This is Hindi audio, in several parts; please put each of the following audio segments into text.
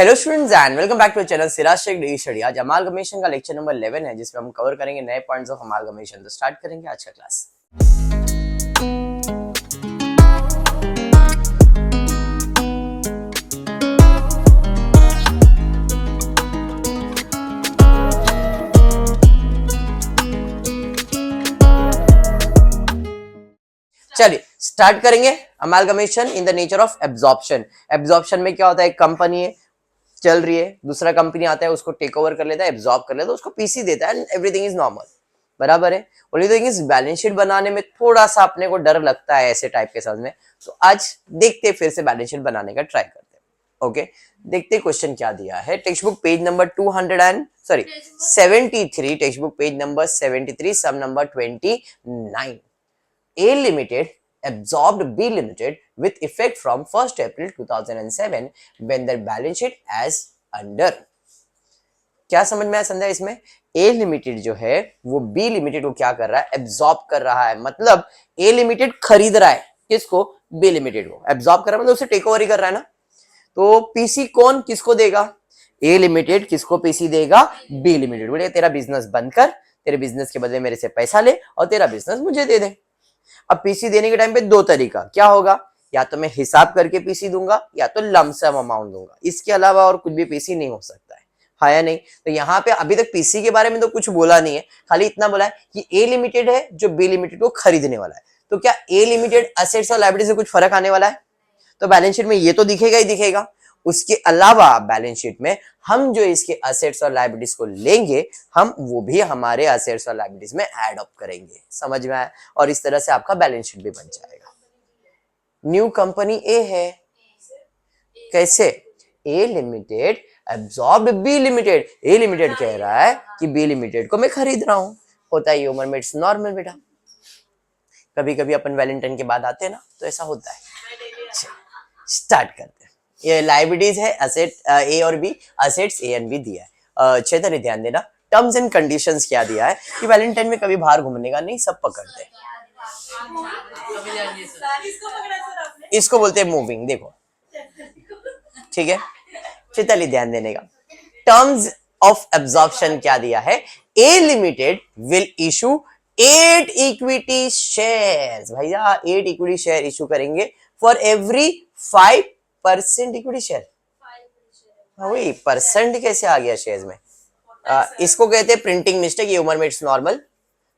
Hello students and welcome back to channel Siraj Shaikh daily study. आज अमालगमेशन का लेक्चर नंबर 11 है जिसमें हम कवर करेंगे नए पॉइंट्स ऑफ अमालगमेशन। तो स्टार्ट करेंगे आज का क्लास। चलिए स्टार्ट करेंगे amalgamation in the nature of absorption. Absorption में क्या होता है, एक कंपनी है चल रही है, दूसरा कंपनी आता है उसको टेक ओवर कर लेता है, एब्जॉर्ब कर लेता है, उसको पीसी देता है एंड एवरीथिंग इज नॉर्मल, बराबर है। Only thing is balance sheet बनाने में थोड़ा सा अपने को डर लगता है ऐसे टाइप के समझ में। तो आज देखते फिर से बैलेंस शीट बनाने का ट्राई करते हैं। ओके, देखते क्वेश्चन क्या दिया है। Text book page number 73, text book page number 73, sum number 29। A Limited absorbed B Limited with effect from 1st April 2007 when their balance sheet as under। क्या समझ में आया संध्या इसमें? A Limited जो है वो B Limited को क्या कर रहा है, एब्जॉर्ब कर रहा है। मतलब A Limited खरीद रहा है किसको, B Limited को। एब्जॉर्ब कर रहा है मतलब उसे टेक ओवर ही कर रहा है ना। तो पीसी कौन किसको देगा, A Limited किसको पीसी देगा, B Limited। बोले तेरा बिजनेस बंद कर, तेरे बिजनेस के बदले मेरे से पैसा ले और तेरा बिजनेस मुझे दे दे। अब पीसी देने के टाइम पे दो तरीका क्या होगा, या तो मैं हिसाब करके पीसी दूंगा या तो लमसम अमाउंट दूंगा, इसके अलावा और कुछ भी पीसी नहीं हो सकता है, हाँ या नहीं। तो यहाँ पे अभी तक पीसी के बारे में तो कुछ बोला नहीं है, खाली इतना बोला है कि ए लिमिटेड है जो बी लिमिटेड को खरीदने वाला है। तो क्या ए लिमिटेड असेट्स और लायबिलिटी से कुछ फर्क आने वाला है? तो बैलेंस शीट में ये तो दिखेगा ही दिखेगा। उसके अलावा बैलेंस शीट में हम जो इसके असेट्स और लायबिलिटीज को लेंगे हम वो भी हमारे असेट्स और लायबिलिटीज में ऐड अप करेंगे। समझ में आया? और इस तरह से आपका बैलेंस शीट भी बन जाएगा। न्यू कंपनी ए है, कैसे? ए limited absorb B limited. A limited कह रहा है कि बी लिमिटेड को मैं खरीद रहा हूं। होता है ह्यूमन में, इट्स नॉर्मल बेटा। कभी कभी अपन वैलेंटाइन के बाद आते हैं ना तो ऐसा होता है। स्टार्ट करते हैं। ये लायबिलिटीज है, असेट ए और B, assets A and B दिया है। चेतन ध्यान देना, टर्म्स एंड कंडीशंस क्या दिया है कि वैलेंटाइन में कभी बाहर घूमने का नहीं, सब पकड़ते हैं। इसको बोलते हैं मूविंग। देखो ठीक है, चेतन ध्यान देने का। टर्म्स ऑफ एब्जॉर्प्शन क्या दिया है, A limited will issue 8 equity shares. भैया 8 इक्विटी शेयर इशू करेंगे फॉर एवरी 5% इक्विटी शेयर। वही परसेंट कैसे आ गया शेयर्स में? इसको कहते हैं प्रिंटिंग मिस्टेक, ये उम्र में इट्स नॉर्मल।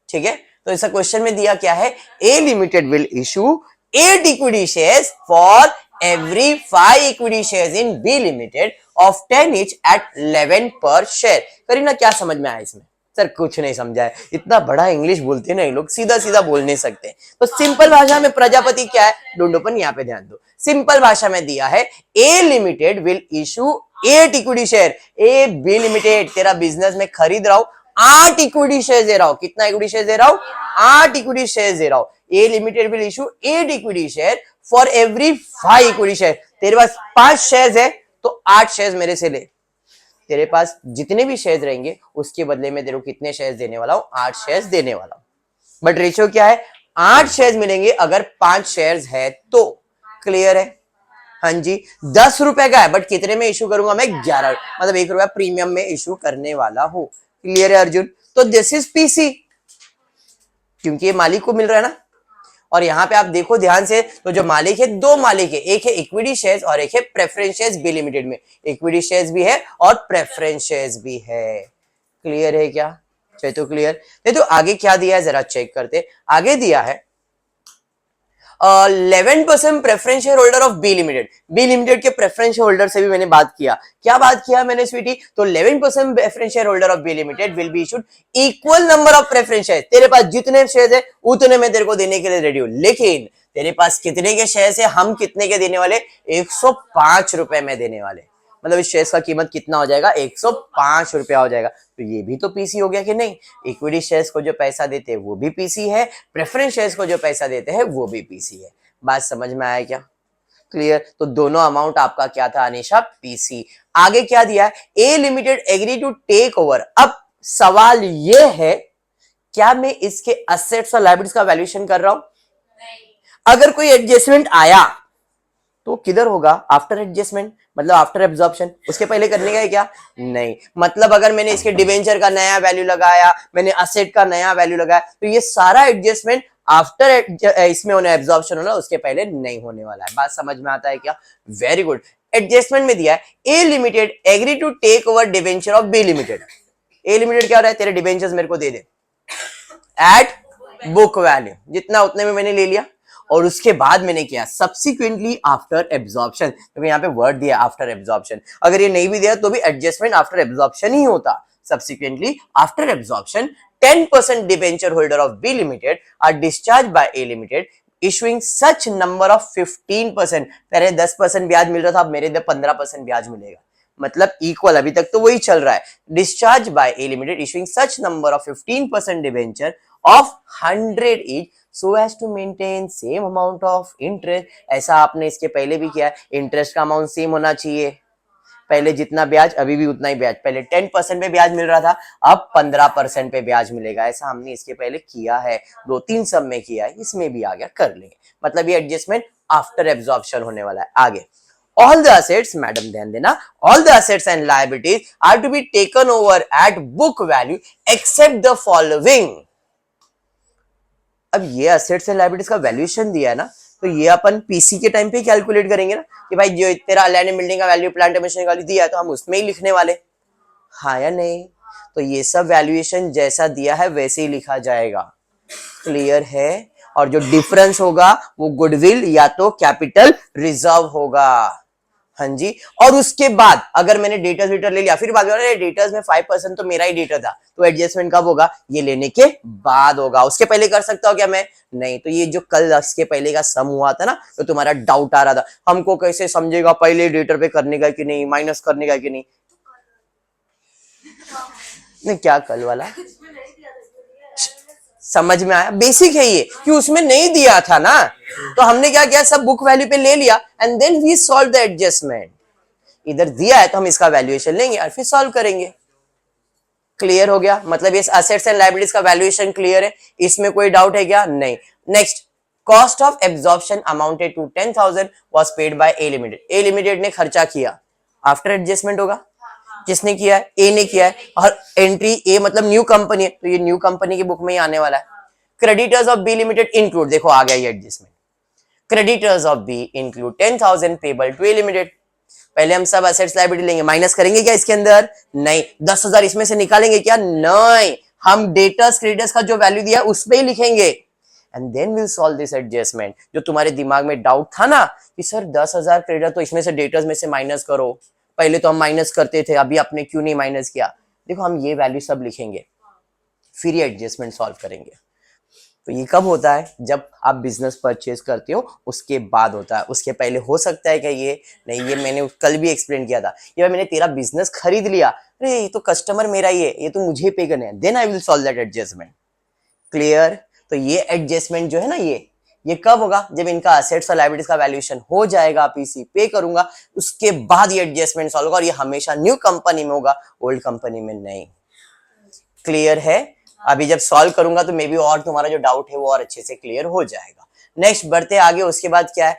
ठीक है, तो ऐसा क्वेश्चन में दिया क्या है, A limited will issue 8 equity shares for every 5 equity shares in B limited of 10 each at 11 पर शेयर। करीना क्या समझ में आया इसमें? सर कुछ नहीं समझा है, इतना बड़ा इंग्लिश बोलते हैं ना ये लोग, सीधा सीधा बोल नहीं सकते। तो सिंपल भाषा में प्रजापति क्या है, ढूंढोपन, यहाँ पे ध्यान दो। सिंपल भाषा में दिया है A limited will issue 8 equity share. A B limited तेरा बिजनेस में खरीद रहा हूं, 8 इक्विटी शेयर दे रहा हूं। कितना इक्विटी शेयर दे रहा हूं? 8 इक्विटी शेयर दे रहा हूं। A limited will issue 8 equity share for every 5 equity share. तेरे पास 5 शेयर है तो 8 शेयर मेरे से ले। तेरे पास जितने भी शेयर्स रहेंगे उसके बदले में तेरे को कितने शेयर्स देने वाला हूं? 8 शेयर्स देने वाला हूं। बट रेशियो क्या है? 8 शेयर्स मिलेंगे अगर 5 शेयर्स है तो। क्लियर है? हाँ जी। 10 रुपए का है बट कितने में इशू करूंगा मैं? 11, मतलब 1 रुपया प्रीमियम में इशू करने वाला हूं। क्लियर है अर्जुन? तो दिस इज पीसी, क्योंकि ये मालिक को मिल रहा है ना। और यहाँ पे आप देखो ध्यान से, तो जो मालिक है, दो मालिक है, एक है इक्विटी शेयर्स और एक है प्रेफरेंस शेयर्स बी लिमिटेड में। इक्विटी शेयर्स भी है और प्रेफरेंस शेयर्स भी है। क्लियर है क्या? चलिए तो क्लियर। नहीं तो आगे क्या दिया है जरा चेक करते। आगे दिया है 11% preference share holder of B limited. B limited के प्रेफरेंस शेयर होल्डर से भी मैंने बात किया। क्या बात किया मैंने स्वीटी? तो 11% preference share holder of B limited will be issued equal number of preference share. तेरे पास जितने शेयर है उतने मैं तेरे को देने के लिए रेडी हूं, लेकिन तेरे पास कितने के शेयर है? हम कितने के देने वाले? 105 रुपए में देने वाले। मतलब इस शेयर का कीमत कितना हो जाएगा? 105 रुपया हो जाएगा। तो ये भी तो पीसी हो गया कि नहीं? इक्विटी शेयर्स को जो पैसा देते हैं वो भी पीसी है, प्रेफरेंस शेयर्स को जो पैसा देते हैं वो भी पीसी है। बात समझ में आया क्या? क्लियर? तो दोनों अमाउंट आपका क्या था अनिशा? पीसी। आगे क्या दिया है? A limited agree to take over. अब सवाल ये है, क्या मैं इसके असेट्स और लायबिलिटीज का वैल्यूएशन कर रहा हूं? अगर कोई एडजस्टमेंट आया तो किधर होगा? आफ्टर एडजस्टमेंट, मतलब आफ्टर एब्जॉर्प्शन। उसके पहले करने का है क्या? नहीं। मतलब अगर मैंने इसके डिवेंचर का नया वैल्यू लगाया, मैंने असेट का नया वैल्यू लगाया, तो ये सारा एडजस्टमेंट आफ्टर इसमें होना, एब्जॉर्प्शन होना, उसके पहले नहीं होने वाला है। बात समझ में आता है क्या? Very good. एडजस्टमेंट में दिया है A limited agree to take over debenture of B limited. A limited क्या हो रहा है? तेरे डिवेंचर्स मेरे को दे दे एट बुक वैल्यू, जितना उतने में मैंने ले लिया। और उसके बाद मैंने किया सब्सिक्वेंटली आफ्टर एब्जॉर्प्शन, क्योंकि यहाँ पे वर्ड दिया आफ्टर एब्जॉर्प्शन। अगर ये नहीं भी दिया तो भी एडजस्टमेंट आफ्टर एब्जॉर्प्शन ही होता। Subsequently after absorption 10% debenture holder of B limited are discharge by A limited issuing such number of 15%। पहले 10% ब्याज मिल रहा था, अब मेरे 15% ब्याज मिलेगा, मतलब इक्वल। अभी तक तो वही चल रहा है। Discharge by A limited issuing such number of 15% debenture of 100 each so as to maintain same amount of interest। ऐसा आपने इसके पहले भी किया है, इंटरेस्ट का अमाउंट सेम होना चाहिए। पहले जितना ब्याज अभी भी उतना ही ब्याज, पहले 10% पे ब्याज मिल रहा था, अब 15% पे ब्याज मिलेगा। ऐसा हमने इसके पहले किया है, 2-3 सब में किया है, इसमें भी आ गया, कर लेंगे। मतलब ये एडजस्टमेंट आफ्टर एब्जॉर्प्शन होने वाला है। आगे all the assets, मैडम ध्यान देना, all the assets and liabilities are to be taken over at book value except the following। अब ये असेट्स एंड लायबिलिटीज का वैल्यूएशन दिया है ना, तो ये अपन पीसी के टाइम पे कैलकुलेट करेंगे ना कि भाई जो तेरा लैंड एंड बिल्डिंग का वैल्यू, प्लांट एंड मशीनरी का वैल्यू दिया है, तो हम उसमें ही लिखने वाले, हाँ या नहीं? तो ये सब वैल्यूएशन जैसा दिया है वैसे ही लिखा जाएगा। क्लियर है? और जो डिफरेंस होगा वो गुडविल या तो कैपिटल रिजर्व होगा। हाँ जी। और उसके बाद अगर मैंने डेटर्स ले लिया, फिर बाद में डेटर्स में 5% तो मेरा ही डेटर था, तो एडजस्टमेंट कब होगा? ये लेने के बाद होगा। उसके पहले कर सकता हूं क्या मैं? नहीं। तो ये जो कल इसके पहले का सम हुआ था ना, तो तुम्हारा डाउट आ रहा था हमको कैसे समझेगा पहले डेटर पे करने का कि नहीं, माइनस करने का कि नहीं। नहीं, क्या कल वाला समझ में आया? बेसिक है ये, कि उसमें नहीं दिया था ना, तो हमने क्या किया, सब बुक वैल्यू पे ले लिया and then we solve the adjustment. इधर दिया है तो हम इसका वैल्यूएशन लेंगे और फिर सॉल्व करेंगे। क्लियर हो गया? मतलब ये असेट्स एंड लायबिलिटीज का वैल्यूएशन क्लियर है, इसमें कोई डाउट है क्या? नहीं। Next, cost of absorption amounted to 10,000 was paid by A limited. A limited ने खर्चा किया, आफ्टर एडजस्टमेंट होगा। किसने किया है? ए ने किया है। और एंट्री ए मतलब न्यू कंपनी है, तो ये न्यू कंपनी की बुक में ही आने वाला है। Creditors of B limited include, देखो आ गया ये adjustment. Creditors of B include 10,000 payable to A limited. पहले हम सब असेट्स लायबिलिटी लेंगे, माइनस करेंगे क्या इसके अंदर? नहीं। 10,000 इसमें से निकालेंगे क्या? नहीं। हम डेटर्स क्रेडिटर्स का जो वैल्यू दिया उस पे ही लिखेंगे and then will solve this adjustment. जो तुम्हारे दिमाग में डाउट था ना कि सर 10,000 क्रेडिटर तो इसमें से डेटर्स में से माइनस करो, पहले तो हम माइनस करते थे, अभी आपने क्यों नहीं माइनस किया? देखो हम ये वैल्यू सब लिखेंगे, फिर ये एडजस्टमेंट सॉल्व करेंगे। तो ये कब होता है? जब आप बिजनेस परचेज करते हो उसके बाद होता है। उसके पहले हो सकता है क्या? ये नहीं। ये मैंने कल भी एक्सप्लेन किया था, ये मैंने तेरा बिजनेस खरीद लिया, अरे ये तो कस्टमर मेरा ही है, ये तो मुझे पे करना है, then I will solve that adjustment. Clear? तो ये एडजस्टमेंट जो है ना, ये कब होगा? जब इनका असेट्स और लायबिलिटीज का वैल्यूएशन हो जाएगा, पीसी पे करूंगा, उसके बाद ये एडजस्टमेंट सॉल्व होगा। और ये हमेशा न्यू कंपनी में होगा, ओल्ड कंपनी में नहीं। क्लियर है? अभी जब सॉल्व करूंगा तो मे बी और तुम्हारा जो डाउट है वो और अच्छे से क्लियर हो जाएगा। नेक्स्ट बढ़ते आगे। उसके बाद क्या है?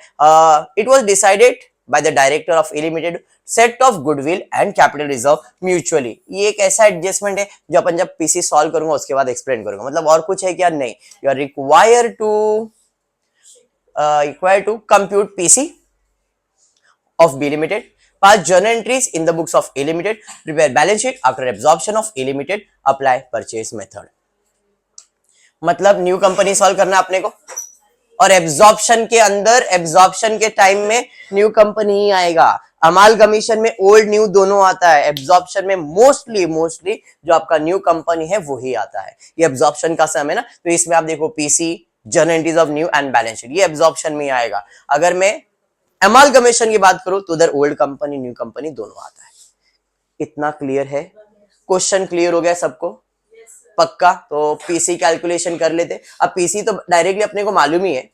It was decided by the director of A limited set of goodwill and capital reserve mutually. ये एक ऐसा एडजस्टमेंट है जो अपन जब पीसी सॉल्व करूंगा उसके बाद एक्सप्लेन करूंगा। मतलब और कुछ है क्या? नहीं। You are required to compute PC of B Limited, pass journal entries in the books of A Limited, prepare balance sheet after absorption of A Limited, apply purchase method। मतलब न्यू कंपनी सॉल्व करना अपने को, और एब्जॉर्प्शन के अंदर, एब्जॉर्प्शन के टाइम में न्यू कंपनी ही आएगा। अमालगमेशन में ओल्ड न्यू दोनों आता है, एब्जॉर्प्शन में मोस्टली जो आपका न्यू कंपनी है वही आता है। ये एब्जॉर्प्शन का समय है ना, तो इसमें आप देखो PC, journal entries of new and balance sheet, ये एब्जॉर्प्शन में आएगा। अगर मैं अमालगमेशन की बात करूं तो उधर ओल्ड कंपनी न्यू कंपनी दोनों आता है। इतना क्लियर है? क्वेश्चन क्लियर हो गया सबको? पक्का? तो पीसी कैलकुलेशन कर लेते। अब पीसी तो डायरेक्टली अपने को मालूम ही है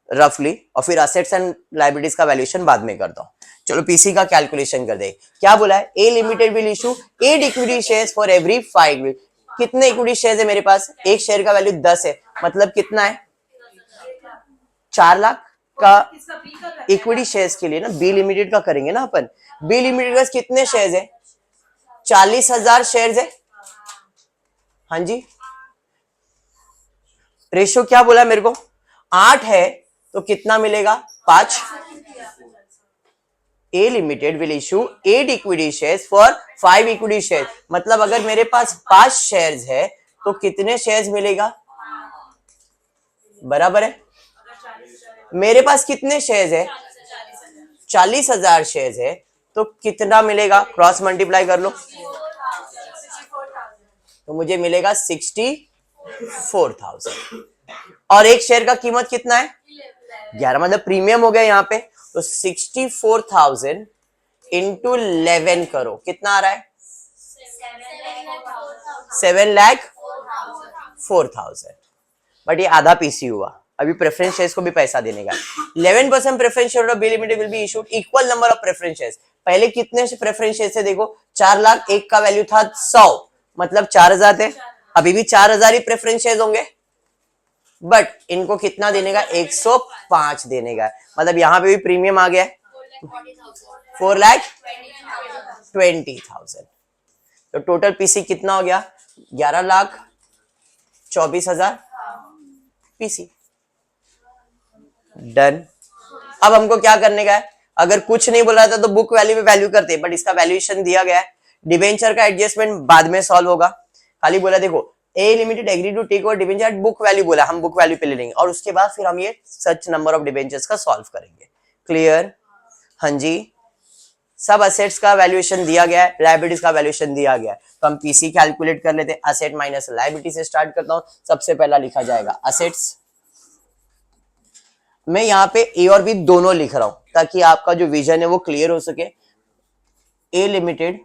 रफली, और फिर असेट्स एंड लायबिलिटीज का वैल्यूएशन बाद में करता हूं। चलो पीसी का कैलकुलेशन कर दे। क्या बोला है? A limited will issue 8 equity shares for every 5। कितने इक्विटी शेयर्स है मेरे पास? एक शेयर का वैल्यू 10 है, मतलब कितना है? 4 लाख। का इक्विटी शेयर्स के लिए ना बी लिमिटेड का करेंगे ना अपन। बी लिमिटेड का कितने शेयर्स है? 40,000 शेयर्स है। हाँ जी, रेशियो क्या बोला मेरे को? 8 है तो कितना मिलेगा? 5। A limited will issue 8 equity shares for 5 equity shares. मतलब अगर मेरे पास 5 शेयर्स है तो कितने शेयर्स मिलेगा? बराबर है। मेरे पास कितने शेयर्स है? 40,000 शेयर्स है तो कितना मिलेगा? क्रॉस मल्टीप्लाई कर लो तो मुझे मिलेगा 64,000। और एक शेयर का कीमत कितना है? 11, मतलब प्रीमियम हो गया यहाँ पे। तो 64,000 इंटू 11 करो, कितना आ रहा है? 7,04,000। बट ये आधा पीसी हुआ, अभी प्रेफरेंस शेयर्स को भी पैसा देने का। 11% preference share of B limited will be issued equal number of preference shares. पहले कितने प्रेफरेंस शेयर्स थे? देखो 4 लाख, एक का वैल्यू था 100, मतलब 4,000 थे। अभी भी 4,000 ही प्रेफरेंस शेयर्स होंगे, बट इनको कितना देने का? 105 देने का। मतलब यहाँ पे भी प्रीमियम आ गया है 4,20,000। तो टोटल पीसी कितना हो गया? 11,24,000 पीसी। डन। अब हमको क्या करने का है? अगर कुछ नहीं बोला था तो बुक वैल्यू में वैल्यू करते, बट इसका वैल्यूएशन दिया गया है। डिबेंचर का एडजस्टमेंट बाद में सॉल्व होगा। खाली बोला देखो A limited agree to take over debenture at book value, बोला हम बुक वैल्यू पे ले लेंगे और उसके बाद फिर हम ये सच नंबर ऑफ डिबेंचर्स का सॉल्व करेंगे। क्लियर? हाँ जी, सब असेट्स का वैल्यूएशन दिया गया है, लायबिलिटीज का वैल्यूएशन दिया गया है। तो हम पीसी कैलकुलेट कर लेते हैं। असेट माइनस लायबिलिटी से स्टार्ट करता हूं। सबसे पहला लिखा जाएगा असेट्स। मैं यहाँ पे ए और बी दोनों लिख रहा हूं ताकि आपका जो विजन है वो क्लियर हो सके। A limited,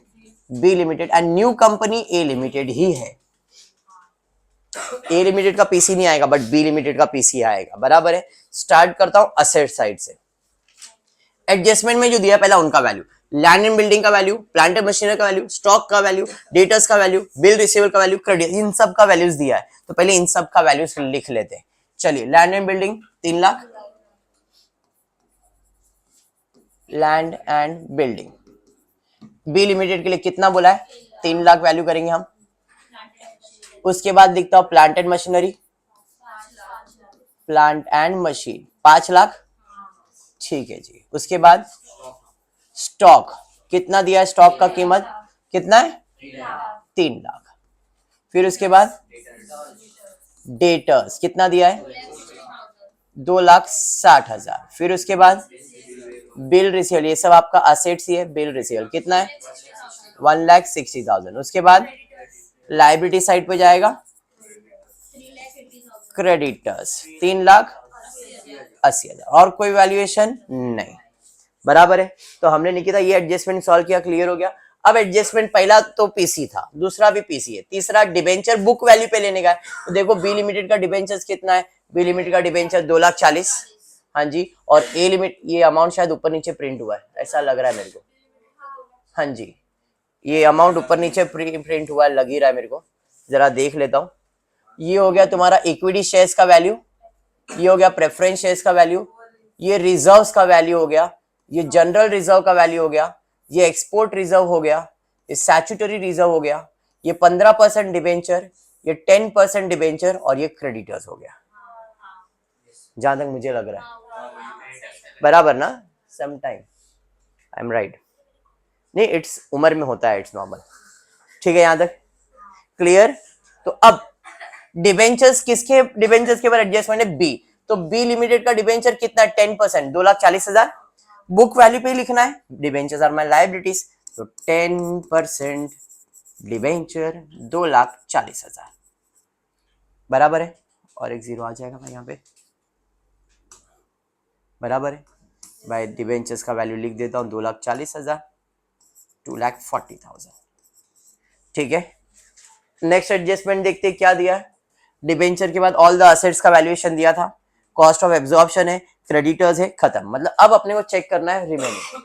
B limited and new company A limited ही है। ए लिमिटेड का पीसी नहीं आएगा बट बी लिमिटेड का पीसी आएगा। बराबर है। स्टार्ट करता हूं असेट साइड से। एडजस्टमेंट में जो दिया पहला उनका वैल्यू, लैंड एंड बिल्डिंग का वैल्यू, प्लांट एंड मशीनरी का वैल्यू, स्टॉक का वैल्यू, डेटर्स का वैल्यू, बिल रिसीवेबल का वैल्यू, क्रेडिट, इन सब का वैल्यूज दिया है। तो पहले इन सब का वैल्यूज लिख लेते हैं। चलिए, land and building 3 lakh, land and building. B limited के लिए कितना बोला है? 3 लाख वैल्यू करेंगे हम। उसके बाद लिखता हूं plant and machinery, plant and machine 5 lakh. ठीक है जी। उसके बाद स्टॉक कितना दिया है? स्टॉक का कीमत कितना है? 3 लाख। फिर उसके बाद डेटर्स कितना दिया है? 2,60,000। फिर उसके बाद बिल रिसीवेबल, ये सब आपका असेट्स ही है। बिल रिसीवेबल कितना है? 1,60,000। उसके बाद लायबिलिटी साइड पे जाएगा क्रेडिटर्स 3,80,000। और कोई वैल्यूएशन नहीं। बराबर है। तो हमने निकिता ये एडजस्टमेंट सॉल्व किया, क्लियर हो गया। अब एडजस्टमेंट पहला तो पीसी था, दूसरा भी पीसी है, तीसरा डिबेंचर बुक वैल्यू पे लेने का है। तो देखो बी लिमिटेड का डिबेंचर कितना है? बी लिमिटेड का डिबेंचर 2,40,000। हाँ जी। और ए लिमिट, ये अमाउंट शायद ऊपर नीचे प्रिंट हुआ है, ऐसा लग रहा है मेरे को। हाँ जी, ये अमाउंट ऊपर नीचे प्रिंट हुआ लग ही रहा है मेरे को, जरा देख लेता हूँ। ये हो गया तुम्हारा इक्विटी शेयर्स का वैल्यू, ये हो गया प्रेफरेंस शेयर्स का वैल्यू, ये रिजर्व्स का वैल्यू हो गया, ये जनरल रिजर्व का वैल्यू हो गया, ये एक्सपोर्ट रिजर्व हो गया, ये स्टैट्यूटरी रिजर्व हो गया, ये 15% डिबेंचर, ये 10% डिबेंचर और ये क्रेडिटर्स हो गया, जहां तक मुझे लग रहा है। बराबर ना? Some time I am right. नहीं, इट्स उम्र में होता है, इट्स नॉर्मल। ठीक है, यहां तक क्लियर? तो अब डिबेंचर्स, किसके डिबेंचर्स के ऊपर एडजस्टमेंट है? बी। तो बी लिमिटेड का डिबेंचर कितना? 10%, 2,40,000। बुक वैल्यू पे ही लिखना है, डिबेंचर्स आर माय लायबिलिटीज। तो 10% डिबेंचर 2,40,000। बराबर है। और एक जीरो आ जाएगा भाई यहाँ पे। बराबर है भाई। डिबेंचर्स का वैल्यू लिख देता हूँ 2,40,000, 2,40,000। ठीक है। नेक्स्ट एडजस्टमेंट देखते हैं क्या दिया है। डिबेंचर के बाद ऑल द असेट्स का वैल्यूएशन दिया था, कॉस्ट ऑफ एब्जॉर्प्शन है, क्रेडिटर्स है, खत्म। मतलब अब अपने को चेक करना है रिमेनिंग।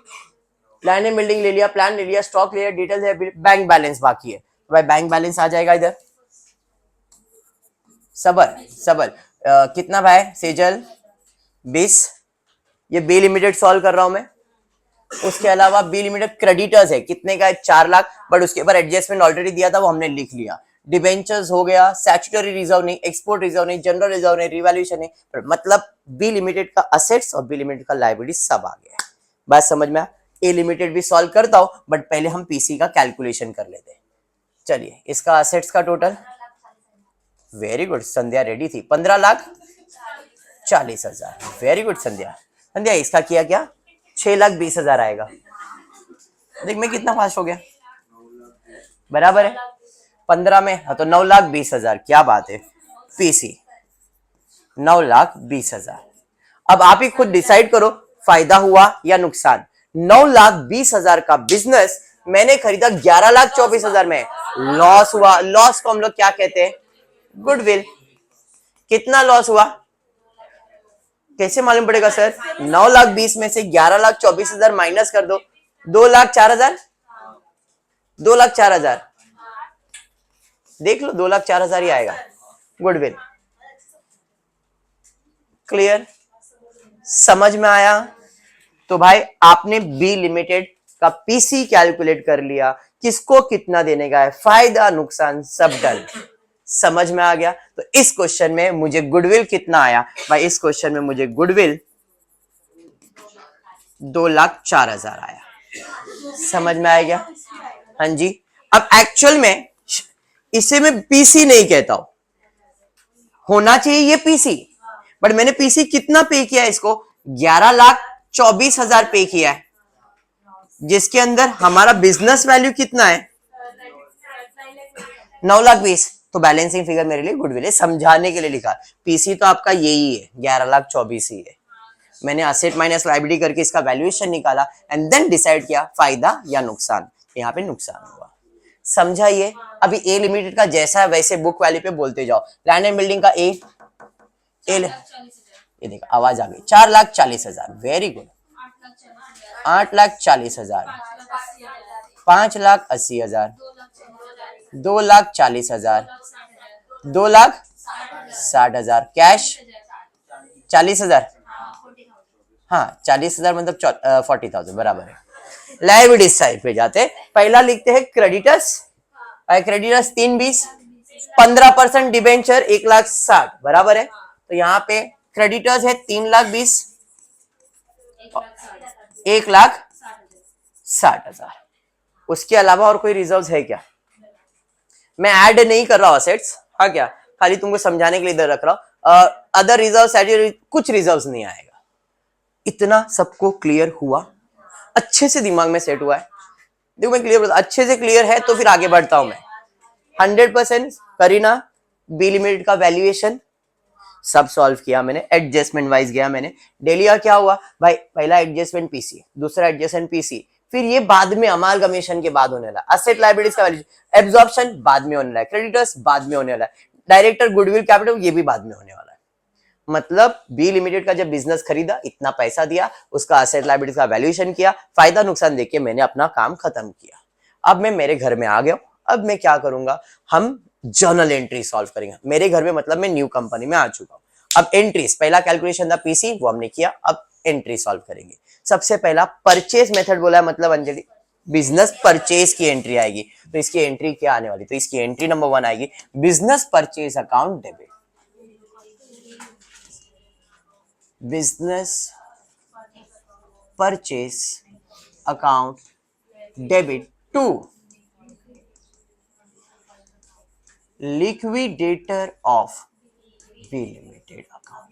लैंड एंड बिल्डिंग ले लिया, प्लान ले लिया, स्टॉक ले लिया, डिटेल्स है, बैंक बैलेंस बाकी है। तो भाई बैंक बैलेंस आ जाएगा इधर। सबर सबर कितना भाई? सेजल 20, ये बी लिमिटेड सॉल्व कर रहा हूं मैं। उसके अलावा बी लिमिटेड क्रेडिटर्स है, कितने का है? 4 लाख, बट उसके ऊपर एडजस्टमेंट ऑलरेडी दिया था, वो हमने लिख लिया। डिबेंचर्स हो गया, स्टैट्यूटरी रिजर्व नहीं, एक्सपोर्ट रिजर्व नहीं, जनरल रिजर्व नहीं, रिवैल्यूएशन नहीं, मतलब बी लिमिटेड का असेट्स और बी लिमिटेड का लायबिलिटी सब आ गया। बात समझ में आ? ए लिमिटेड भी सॉल्व करता हूं, बट पहले हम पीसी का कैलकुलेशन कर लेते हैं। चलिए, इसका असेट्स का टोटल, वेरी गुड, संध्या रेडी थी, 15,40,000। वेरी गुड संध्या। संध्या इसका किया क्या? 6,20,000 आएगा। देख मैं कितना फास्ट हो गया, बराबर है 15 में, हाँ तो 9,20,000। क्या बात है, पीसी 9,20,000। अब आप ही खुद डिसाइड करो फायदा हुआ या नुकसान। 9,20,000 का बिजनेस मैंने खरीदा 11,24,000 में, लॉस हुआ। लॉस को हम लोग क्या कहते हैं? गुडविल। कितना लॉस हुआ कैसे मालूम पड़ेगा सर? 9,20,000 में से 11,24,000 माइनस कर दो, 2,04,000। 2,04,000 देख लो, 2,04,000 ही आएगा गुडविल। क्लियर? समझ में आया? तो भाई आपने बी लिमिटेड का पीसी कैलकुलेट कर लिया, किसको कितना देने का है, फायदा नुकसान सब डन। समझ में आ गया? तो इस क्वेश्चन में मुझे गुडविल कितना आया भाई? इस क्वेश्चन में मुझे गुडविल 2,04,000 आया। समझ में आ गया? हाँ जी। अब एक्चुअल में इसे मैं पीसी नहीं कहता हूं, होना चाहिए ये पीसी, बट मैंने पीसी कितना पे किया है इसको? 11,24,000 पे किया है, जिसके अंदर हमारा बिजनेस वैल्यू कितना है? 9,20,000। तो बैलेंसिंग फिगर मेरे लिए गुडविल है, समझाने के लिए लिखा। पीसी तो आपका यही है, 11,24,000 ही है। मैंने असेट माइनस लायबिलिटी करके इसका वैल्यूएशन निकाला एंड देन डिसाइड किया फायदा या नुकसान। यहाँ पे नुकसान हुआ। समझा ये? अभी ए लिमिटेड का जैसा है वैसे बुक वैल्यू पे बोलते जाओ। लैंड एंड बिल्डिंग का ए, ये देखो आवाज आ गई, 4,40,000। Very good. 8,40,000, 5,80,000, 2,40,000, 2,60,000। कैश 40,000, हाँ 40,000 मतलब 40,000 बराबर है। लायबिलिटी साइड पे जाते, पहला लिखते हैं क्रेडिटर्स। क्रेडिटर्स 3,20, 15% डिबेंचर 1,60,000 बराबर है। तो यहाँ पे क्रेडिटर्स है 3,20,000, 1,60,000। उसके अलावा और कोई रिजर्व्स है क्या? मैं ऐड नहीं कर रहा हूं असेट्स, हाँ क्या, खाली तुमको समझाने के लिए इधर रख रहा हूं। अदर रिजर्व्स, कुछ रिजर्व्स नहीं आएगा। इतना सबको क्लियर हुआ? अच्छे से दिमाग में सेट हुआ है? देखो मैं क्लियर, अच्छे से क्लियर है तो फिर आगे बढ़ता हूं मैं। 100% करीना बी लिमिटेड का वैल्यूएशन सब सॉल्व किया मैंने, एडजस्टमेंट वाइज गया मैंने। डेली का क्या हुआ भाई? पहला एडजस्टमेंट पीसी, दूसरा एडजस्टमेंट पीसी, फिर ये बाद में अमालगमेशन के बाद होने वाला। असेट लायबिलिटीज का वैल्यू एब्जॉर्प्शन बाद में होने वाला है, क्रेडिटर्स बाद में होने वाला है, डायरेक्टर गुडविल कैपिटल ये भी बाद में होने वाला है। मतलब बी लिमिटेड का जब बिजनेस खरीदा, इतना पैसा दिया, उसका असेट लायबिलिटीज का वैल्यूएशन किया, फायदा नुकसान देके मैंने अपना काम खत्म किया। अब मैं मेरे घर में आ गया। अब मैं क्या करूंगा? हम जर्नल एंट्री सॉल्व करेंगे। मेरे घर में मतलब मैं न्यू कंपनी में आ चुका हूं। अब एंट्रीज, पहला कैलकुलेशन था पीसी, वो हमने किया। अब एंट्री सॉल्व करेंगे। सबसे पहला परचेज मेथड बोला है, मतलब अंजलि बिजनेस परचेज की एंट्री आएगी। तो इसकी एंट्री क्या आने वाली? तो इसकी एंट्री नंबर 1 आएगी business purchase account debit. Business purchase account debit to liquidator of B limited account.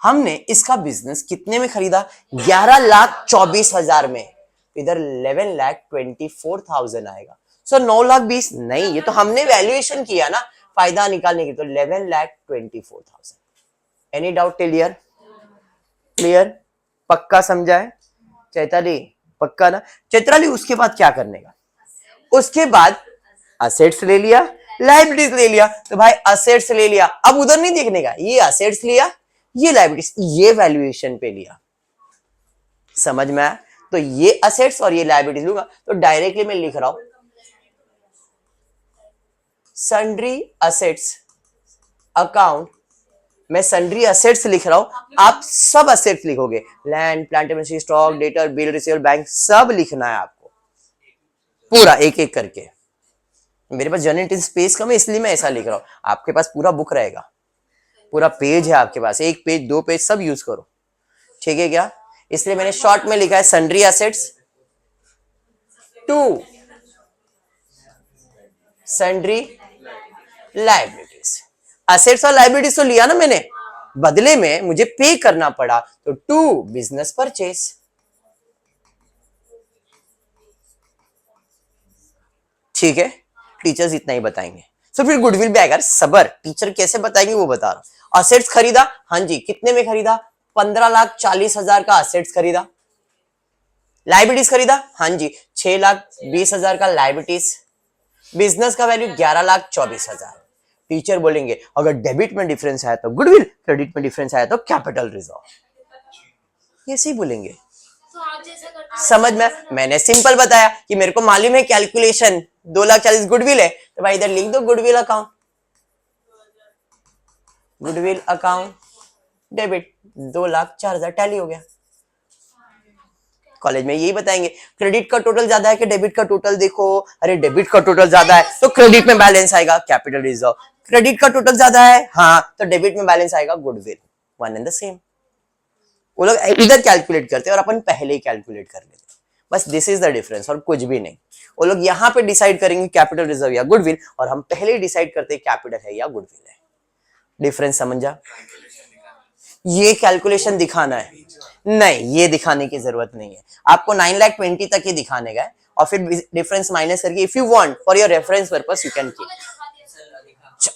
हमने इसका बिजनेस कितने में खरीदा? 11,24,000 में। इधर 11,24,000 आएगा। सो 9,20,000 नहीं, ये तो हमने वैल्यूएशन किया ना फायदा निकालने की, तो 11,24,000। Any doubt? क्लियर? क्लियर? पक्का समझा है चैताली? पक्का ना चैत्राली? उसके बाद क्या करने का? उसके बाद असेट्स ले लिया, लायबिलिटीज ले लिया। तो भाई असेट्स ले लिया, अब उधर नहीं देखने का, ये असेट्स लिया, ये लायबिलिटीज, ये वैल्यूएशन पे लिया। समझ में आया? तो ये असेट्स और ये लायबिलिटीज लूंगा, तो डायरेक्टली मैं लिख रहा हूं सन्ड्री असेट्स अकाउंट मैं सन्ड्री असेट्स लिख रहा हूं, आप सब असेट्स लिखोगे, land, plant and machinery, stock, debtor, bill, receiver, bank, सब लिखना है आपको पूरा एक एक करके। मेरे पास जनरेटिव स्पेस कम है इसलिए मैं ऐसा लिख रहा हूं, आपके पास पूरा बुक रहेगा, पूरा पेज है आपके पास, एक पेज, दो पेज, सब यूज करो, ठीक है क्या? इसलिए मैंने शॉर्ट में लिखा है sundry assets to sundry liabilities. Assets और लायबिलिटीज तो लिया ना मैंने, बदले में मुझे पे करना पड़ा, तो टू बिजनेस परचेस। ठीक है, टीचर्स इतना ही बताएंगे। तो फिर गुडविल भी आएगा, सबर, टीचर कैसे बताएंगे वो बता रहा हूं। असेट्स खरीदा, हाँ जी, कितने में खरीदा? 15,40,000 का असेट्स खरीदा। लायबिलिटीज खरीदा, हाँ जी, 6,20,000 का लायबिलिटीज। बिजनेस का वैल्यू 11,24,000। टीचर बोलेंगे अगर डेबिट में डिफरेंस आया तो गुडविल, क्रेडिट में डिफरेंस आया तो कैपिटल रिजर्व, ये सही बोलेंगे। समझ में? मैंने सिंपल बताया कि मेरे को मालूम है कैलकुलेशन 2,40,000 गुडविल है, तो भाई इधर लिख दो goodwill account, goodwill account debit 2,04,000 tally हो गया। कॉलेज में यही बताएंगे, क्रेडिट का टोटल ज्यादा है कि डेबिट का टोटल, देखो अरे डेबिट का टोटल ज्यादा है तो क्रेडिट में बैलेंस आएगा कैपिटल रिजर्व, क्रेडिट का टोटल ज्यादा है हाँ तो डेबिट में बैलेंस आएगा goodwill, one and the same. वो लोग इधर कैलकुलेट करते हैं और अपन पहले ही कैलकुलेट कर लेते हैं, बस दिस इज द डिफरेंस और कुछ भी नहीं। वो लोग यहाँ पे डिसाइड करेंगे कैपिटल रिजर्व या गुडविल, और हम पहले ही डिसाइड करते हैं कैपिटल है या गुडविल है। डिफरेंस समझा? ये कैलकुलेशन दिखाना है, नहीं ये दिखाने की जरूरत नहीं है, आपको 9,20,000 तक ही दिखाने का है, और फिर डिफरेंस माइनस करके if you want for your reference purpose you can keep.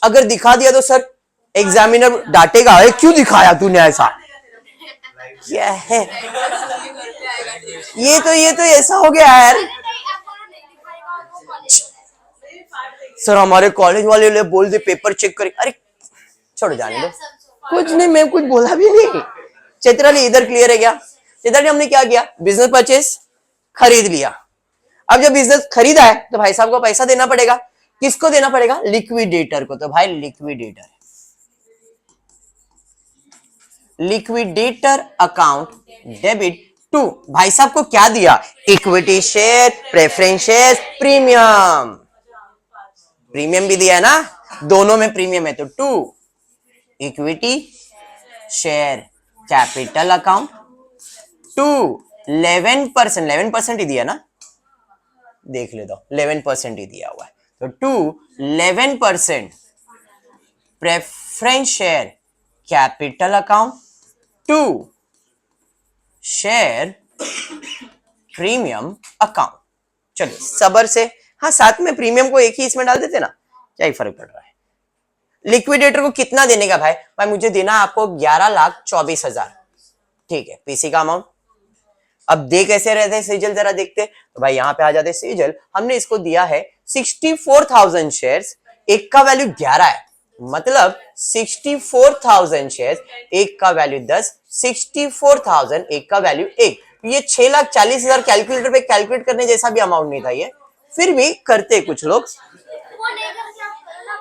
अगर दिखा दिया तो सर एग्जामिनर डांटेगा, क्यों दिखाया तूने ऐसा, क्या है ये तो ऐसा हो गया यार। सर हमारे कॉलेज वाले बोल दे पेपर चेक करे, अरे छोड़ जाने दो, कुछ नहीं, मैं कुछ बोला भी नहीं। चित्राली इधर क्लियर है क्या? चित्राली हमने क्या किया, बिजनेस परचेस खरीद लिया। अब जब बिजनेस खरीदा है तो भाई साहब को पैसा देना पड़ेगा, किसको देना पड़ेगा? लिक्विडेटर को। तो भाई liquidator, liquidator account debit to, भाई साहब को क्या दिया? Equity share, preference share, premium, premium भी दिया है ना, दोनों में प्रीमियम है, तो to equity share capital account to 11%, 11% ही दिया ना, देख ले दो 11% ही दिया हुआ है, तो to 11% preference share capital account to share premium account. चलिए सबर से, हाँ साथ में प्रीमियम को एक ही इसमें डाल देते ना, क्या ही फर्क पड़ रहा है। लिक्विडेटर को कितना देने का भाई? भाई मुझे देना आपको 11,24,000, ठीक है, पीसी का अमाउंट। अब दे कैसे रहते हैं सीजल, जरा देखते, तो भाई यहाँ पे आ जाते सीजल, हमने इसको दिया है 64,000 शेयर्स, एक का वैल्यू 11 है, मतलब 64,000 शेयर्स, एक का वैल्यू 10, 64,000 एक का वैल्यू 1, ये 6,40,000 कैलकुलेटर पे कैलकुलेट करने जैसा भी अमाउंट नहीं था ये, फिर भी करते कुछ लोग।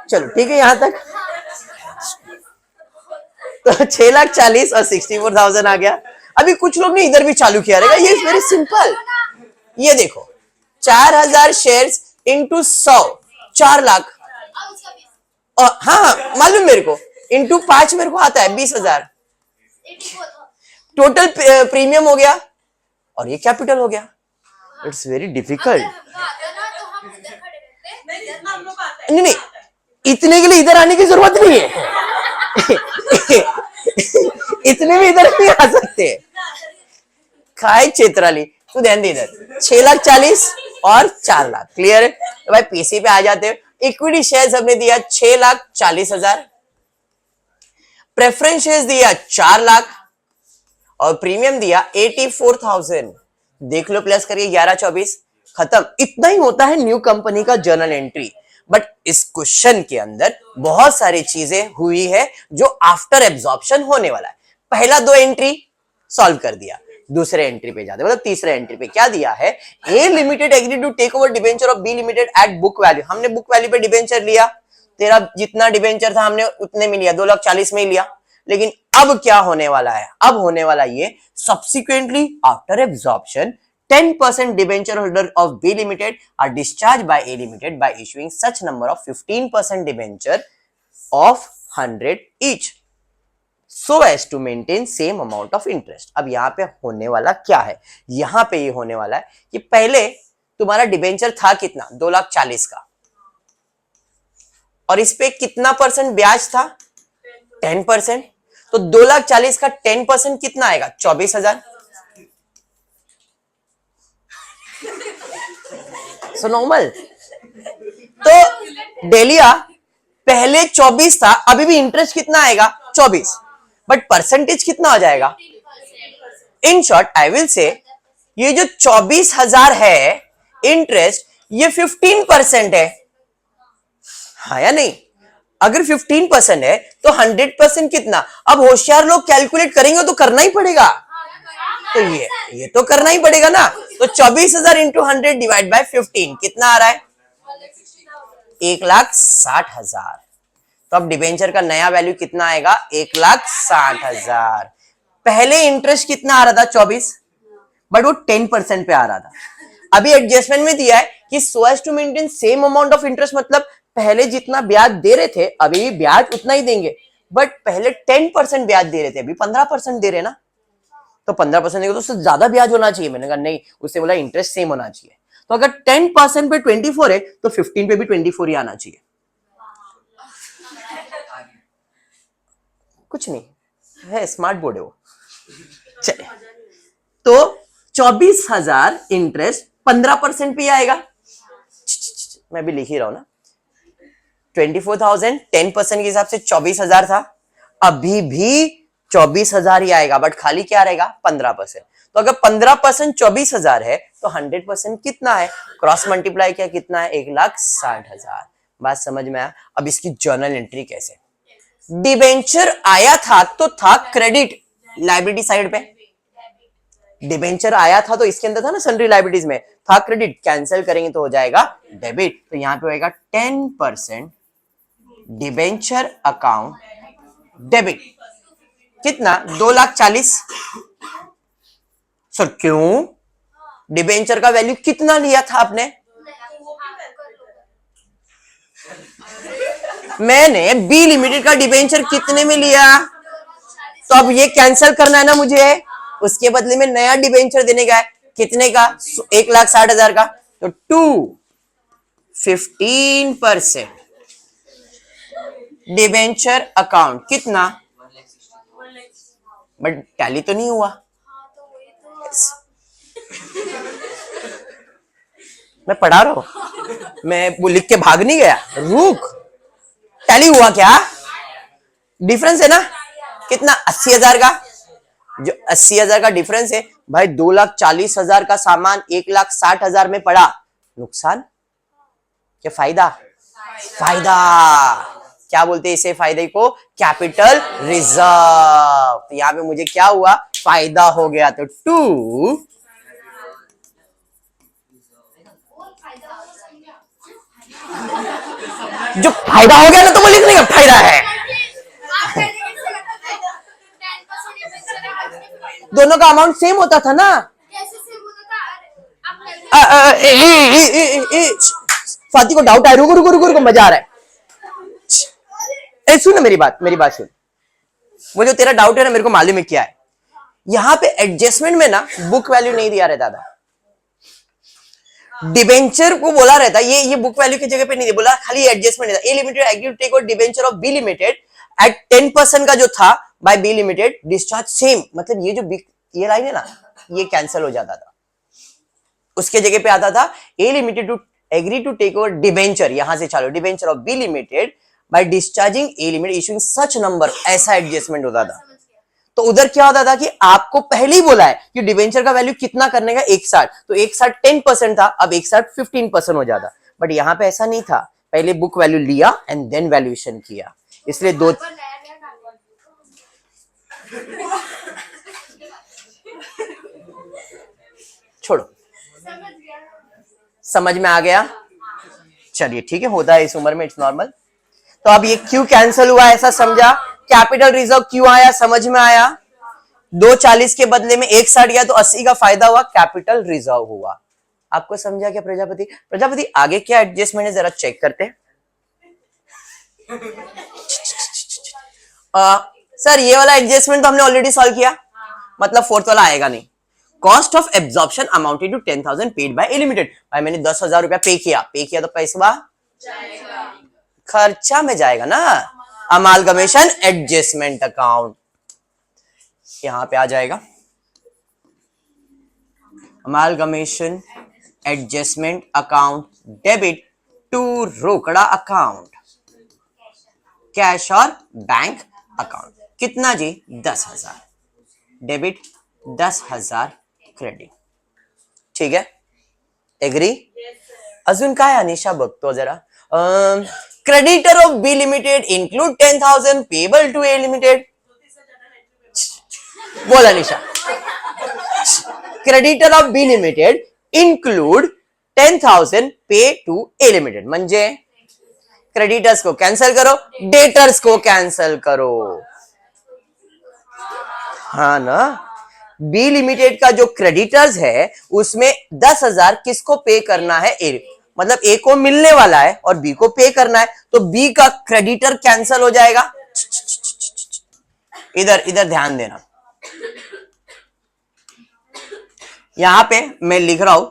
चलो ठीक है यहां तक, तो 6,40,000 और 64,000 आ गया। अभी कुछ लोग ने इधर भी चालू किया रहेगा, ये वेरी सिंपल, ये देखो 4,000 शेयर्स इंटू 100, 4 लाख, और हाँ मालूम मेरे को, इंटू 5 मेरे को आता है 20,000, टोटल प्रीमियम हो गया और ये कैपिटल हो गया। It's very difficult. नहीं, इतने के लिए इधर आने की जरूरत नहीं है इतने में इधर नहीं आ सकते। खाए चेत्राली, तू ध्यान दे इधर, 6,40,000 और 4 लाख, क्लियर है? तो भाई पीसी पे आ जाते हैं। इक्विटी शेयर्स हमने दिया 6,40,000, प्रेफरेंस शेयर्स दिया 4 लाख, और प्रीमियम दिया 84,000। देख लो प्लस करिए 11,24, खत्म। इतना ही होता है न्यू कंपनी का जर्नल एंट्री। बट इस क्वेश्चन के अंदर बहुत सारी चीजें हुई है जो आफ्टर एब्जॉर्प्शन होने वाला है। पहला 2 एंट्री सॉल्व कर दिया, दूसरे एंट्री पे जाते, मतलब तीसरे एंट्री पे क्या दिया है, A limited agree to take over debenture of B limited at book value. हमने बुक वैल्यू पे डिबेंचर लिया, तेरा जितना डिबेंचर था हमने उतने में लिया, 2,40,000 में ही लिया। लेकिन अब क्या होने वाला है, अब होने वाला ये subsequently after absorption 10% debenture holder of B Limited are discharged by A Limited by issuing such number of 15% debenture of 100 each so as to maintain same amount of interest। अब यहाँ पे होने वाला क्या है, यहाँ पे ये होने वाला है कि पहले तुम्हारा डिबेंचर था कितना, 2,40,000 का, और इस पे कितना परसेंट ब्याज था, 10%। तो 2,40,000 का 10% कितना आएगा, 24,000। So normal. तो डेलिया पहले 24 था, अभी भी इंटरेस्ट कितना आएगा, 24, बट परसेंटेज कितना आ जाएगा। In short I will say ये जो 24,000 है इंटरेस्ट, ये 15% है, हाँ या नहीं। अगर 15% है तो 100% कितना। अब होशियार लोग कैलकुलेट करेंगे तो करना ही पड़ेगा, तो ये तो करना ही पड़ेगा ना। तो 24,000 इंटू 100 डिवाइड बाय 15 कितना आ रहा है, 1,60,000। तो अब डिबेंचर का नया वैल्यू कितना आएगा, 1,60,000। पहले इंटरेस्ट कितना आ रहा था, 24, बट वो 10% पे आ रहा था। अभी एडजस्टमेंट में दिया है कि so as to maintain same amount of interest, मतलब पहले जितना ब्याज दे रहे थे अभी भी ब्याज उतना ही देंगे, बट पहले 10% ब्याज दे रहे थे, अभी 15% दे रहे ना। तो 15% देंगे तो उससे ज्यादा ब्याज होना चाहिए। मैंने कहा नहीं, उससे बोला इंटरेस्ट सेम होना चाहिए। तो अगर 10% पे 24 है तो 15 पे भी 24 ही आना चाहिए। कुछ नहीं है, स्मार्ट बोर्ड है वो। चले, तो 24,000 इंटरेस्ट 15% पे आएगा। मैं भी लिख ही रहा हूं ना। 24,000 10% के हिसाब से 24,000 था, अभी भी 24,000 ही आएगा, बट खाली क्या रहेगा, 15%। तो अगर 15% 24,000 है तो 100% कितना है, क्रॉस मल्टीप्लाई किया कितना है, 1,60,000। बात समझ में आया। अब इसकी जर्नल एंट्री कैसे, डिबेंचर आया था तो था क्रेडिट लायबिलिटी साइड पे, डिबेंचर आया था तो इसके अंदर था ना सन्ड्री लायबिलिटीज में था क्रेडिट, कैंसिल करेंगे तो हो जाएगा डेबिट। तो यहां पे होएगा 10% डिबेंचर अकाउंट डेबिट, कितना, 2,40,000। सर क्यों, डिबेंचर का वैल्यू कितना लिया था आपने, मैंने बी लिमिटेड का डिबेंचर कितने में लिया, तो अब ये कैंसिल करना है ना मुझे, उसके बदले में नया डिबेंचर देने का है, कितने का, 1,60,000 का। तो 15% डिबेंचर अकाउंट कितना, बट टैली तो नहीं हुआ। मैं पढ़ा रहा हूं, मैं वो लिख के भाग नहीं गया, रुक। टैली हुआ क्या, डिफरेंस है ना कितना, 80,000 का। जो 80,000 का डिफरेंस है भाई, 2,40,000 का सामान 1,60,000 में पड़ा, नुकसान क्या फायदा, फायदा। क्या बोलते हैं इसे, फायदे को कैपिटल रिजर्व। तो यहां पे मुझे क्या हुआ, फायदा हो गया। तो 2 जो फायदा हो गया ना तो वो लिखने का फायदा है। दोनों का अमाउंट सेम होता था ना। फाती को डाउट आया, रुको रुको रुको रुको, मजा आ रहा है। सुन ना मेरी बात सुन। वो जो तेरा डाउट है ना, मेरे को मालूम है क्या है। यहां पे एडजस्टमेंट में ना बुक वैल्यू नहीं दिया रहता था, डिबेंचर को बोला रहता, ये बुक वैल्यू की जगह पे नहीं बोला, खाली एडजस्टमेंट था। A limited agree to take over debenture of B limited at 10% का जो था by B limited discharge same, मतलब ये जो ये लाइन है ना, ये कैंसिल हो जाता था, उसके जगह पे आता था A limited to agree to take over debenture, यहां से चालू debenture of B limited by discharging A limited issuing such number, ऐसा एडजस्टमेंट होता था। तो उधर क्या होता था कि आपको पहले ही बोला है कि डिबेंचर का वैल्यू कितना करने का, 1,60, तो 1,60 10% था, अब 1,60 15% हो जाता। बट यहां पे ऐसा नहीं था, पहले बुक वैल्यू लिया एंड देन वैल्यूएशन किया, इसलिए दो। छोड़ो, समझ में आ गया, चलिए ठीक है, होता है इस उम्र में, इट्स नॉर्मल। तो अब ये क्यों कैंसिल हुआ ऐसा समझा, कैपिटल रिजर्व क्यों आया, समझ में आया? 240 के बदले में 160 गया तो 80 का फायदा हुआ, कैपिटल रिजर्व हुआ। आपको समझा क्या प्रजापति? प्रजापति आगे क्या एडजस्टमेंट है जरा चेक करते हैं। सर ये वाला एडजस्टमेंट तो हमने ऑलरेडी सॉल्व किया, मतलब फोर्थ वाला आएगा नहीं। Cost of absorption amounted to 10,000 paid by A limited. भाई मैंने 10,000 रुपया पे किया तो पैसा खर्चा में जाएगा ना, अमालगमेशन एडजस्टमेंट अकाउंट यहां पे आ जाएगा। Amalgamation adjustment account debit to रोकड़ा अकाउंट, कैश और बैंक अकाउंट। कितना जी? 10,000 डेबिट, 10,000 क्रेडिट। ठीक है, एग्री? अजून काय अनिशा बघतो जरा। Creditor of B limited include 10,000 payable to A limited. बोल Anisha. Creditor of B limited include 10,000 pay to A limited, म्हणजे क्रेडिटर्स को कैंसिल करो, डेटर्स को कैंसिल करो, हाँ ना। बी लिमिटेड का जो क्रेडिटर्स है उसमें 10,000 किसको पे करना है? ए, मतलब ए को मिलने वाला है और बी को पे करना है, तो बी का क्रेडिटर कैंसिल हो जाएगा। इधर इधर ध्यान देना, यहां पे मैं लिख रहा हूं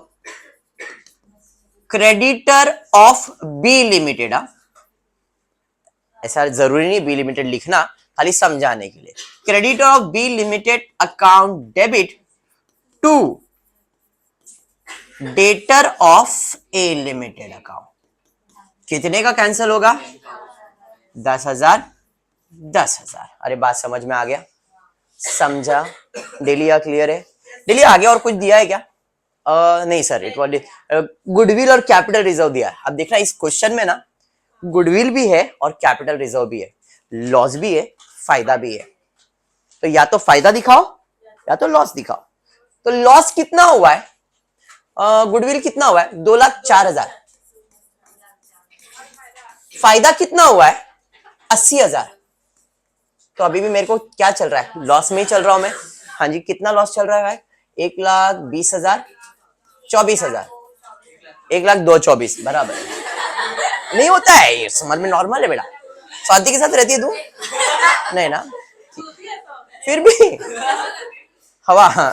क्रेडिटर ऑफ बी लिमिटेड। ऐसा जरूरी नहीं बी लिमिटेड लिखना, खाली समझाने के लिए। Creditor of B limited account debit to debtor of A limited account. कितने का कैंसिल होगा? 10,000 10,000। अरे बात समझ में आ गया? समझा? डेलिया क्लियर है? डेलिया आगे और कुछ दिया है क्या? नहीं सर, इट वाज गुडविल और कैपिटल रिजर्व दिया है। अब देखना इस क्वेश्चन में ना गुडविल भी है और कैपिटल रिजर्व भी है, लॉस भी है, फायदा भी है। तो या तो फायदा दिखाओ या तो लॉस दिखाओ। तो लॉस कितना हुआ है? गुडविल कितना हुआ है? 2,04,000। फायदा कितना हुआ है? 80,000। तो अभी भी मेरे को क्या चल रहा है? लॉस में ही चल रहा हूं मैं। हाँ जी, कितना लॉस चल रहा है भाई? 1,20,000, 24,000, 1,02,24 बराबर। नहीं होता है ये, समझ में नॉर्मल है बेटा। स्वाति के साथ रहती है तू? नहीं ना, फिर भी हवा। हाँ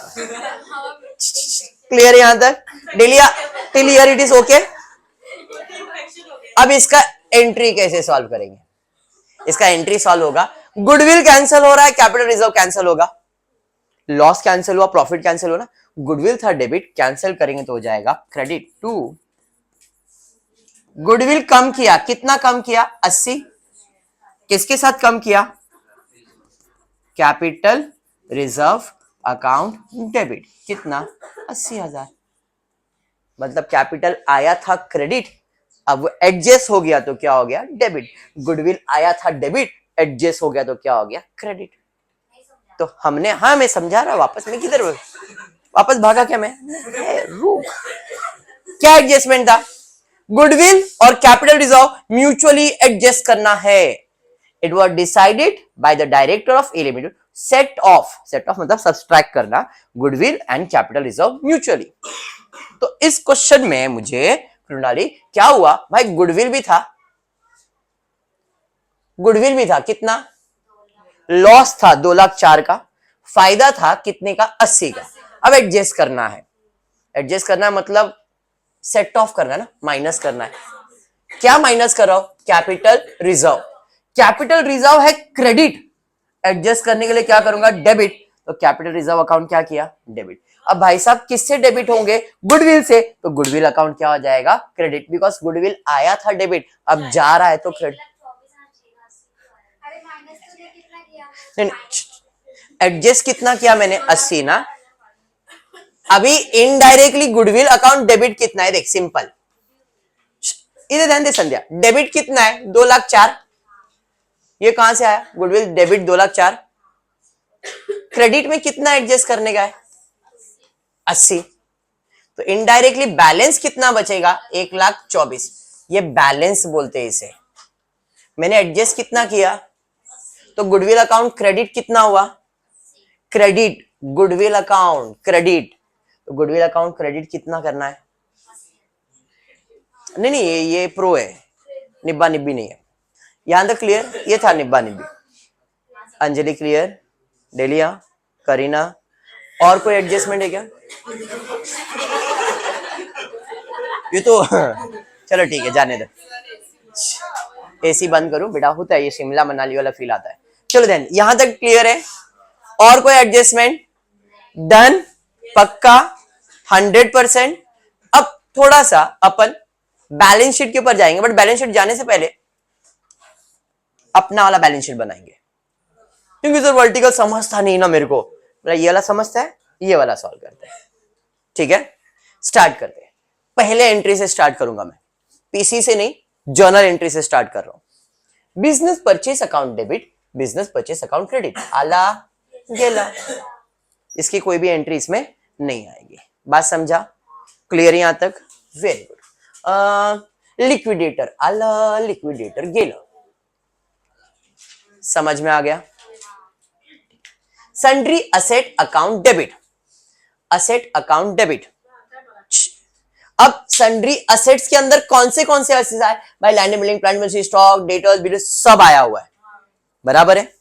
क्लियर है यहां तक? Dahlia clear, it is okay. अब इसका एंट्री कैसे सॉल्व करेंगे? इसका एंट्री सॉल्व होगा, गुडविल कैंसिल हो रहा है, कैपिटल रिजर्व कैंसिल होगा, लॉस कैंसिल हुआ, प्रॉफिट कैंसिल हुआ ना। गुडविल था डेबिट, कैंसिल करेंगे तो हो जाएगा क्रेडिट टू। गुडविल कम किया, कितना कम किया? 80। किसके साथ कम किया? Capital reserve account debit. कितना? 80,000। मतलब कैपिटल आया था क्रेडिट, अब एडजस्ट हो गया तो क्या हो गया? डेबिट। गुडविल आया था डेबिट, एडजस्ट हो गया तो क्या हो गया? क्रेडिट। तो हमने, हाँ मैं समझा रहा, वापस मैं किधर वापस भागा क्या मैं? रुक, क्या एडजस्टमेंट था? गुडविल और कैपिटल रिजर्व म्यूचुअली एडजस्ट करना है। It was decided by the director of A limited set of मतलब सब्सट्रैक्ट करना goodwill and capital reserve mutually. तो इस क्वेश्चन में मुझे प्रणाली क्या हुआ भाई? गुडविल भी था, गुडविल भी था, कितना? लॉस था 2,04,000 का, फायदा था कितने का? 80 का। अब एडजस्ट करना है, एडजस्ट करना मतलब सेट ऑफ करना है ना, माइनस करना है। क्या माइनस कर रहा हूं? Capital reserve. कैपिटल रिजर्व है क्रेडिट, एडजस्ट करने के लिए क्या करूंगा? डेबिट। तो कैपिटल रिजर्व अकाउंट क्या किया? डेबिट। अब भाई साहब किससे डेबिट होंगे? गुडविल से, तो गुडविल अकाउंट क्या हो जाएगा? क्रेडिट, बिकॉज गुडविल आया था डेबिट, अब जा रहा है तो क्रेडिट। एडजस्ट कितना किया मैंने? 80 ना। अभी इनडायरेक्टली गुडविल अकाउंट डेबिट कितना है? देख सिंपल, इधर ध्यान दे संध्या। डेबिट कितना है? 2,04,000। ये कहां से आया? Goodwill debit 2,04,000। क्रेडिट में कितना एडजस्ट करने का है? 80। तो इनडायरेक्टली बैलेंस कितना बचेगा? 1,24,000। ये बैलेंस बोलते हैं इसे। मैंने एडजस्ट कितना किया? तो गुडविल अकाउंट क्रेडिट कितना हुआ, क्रेडिट, गुडविल अकाउंट क्रेडिट, तो गुडविल अकाउंट क्रेडिट कितना करना है, नहीं नहीं ये प्रो है, निब्बा निब्बी नहीं है, यहां तक क्लियर, ये था निब्बा निब्बी। अंजलि क्लियर, डेलिया, करीना, और कोई एडजस्टमेंट है क्या? ये तो चलो ठीक है जाने दो, एसी बंद करूं बेटा, होता है ये शिमला मनाली वाला फील आता है। चलो देन यहां तक क्लियर है, और कोई एडजस्टमेंट? डन, पक्का, 100%। अब थोड़ा सा अपन बैलेंस शीट के ऊपर जाएंगे, बट बैलेंस शीट जाने से पहले अपना वाला बैलेंस शीट बनाएंगे, क्योंकि सर वर्टिकल समझता नहीं ना मेरे को, ये वाला समझता है, ये वाला सॉल्व करते हैं। ठीक है, स्टार्ट करते हैं। पहले एंट्री से स्टार्ट करूंगा मैं, पीसी से नहीं, जर्नल एंट्री से स्टार्ट कर रहा हूं। Business purchase account debit, business purchase account credit, आला गेला, इसकी कोई भी एंट्री इसमें नहीं आएगी। बात समझा, क्लियर यहां तक? Very good. लिक्विडेटर आला, लिक्विडेटर गेला, समझ में आ गया? Sundry asset account debit, asset account debit. अब सन्ड्री असेट्स के अंदर कौन से असेट्स आए भाई? Land and building, plant machinery, stock, debtors, bills, सब आया हुआ है, बराबर है।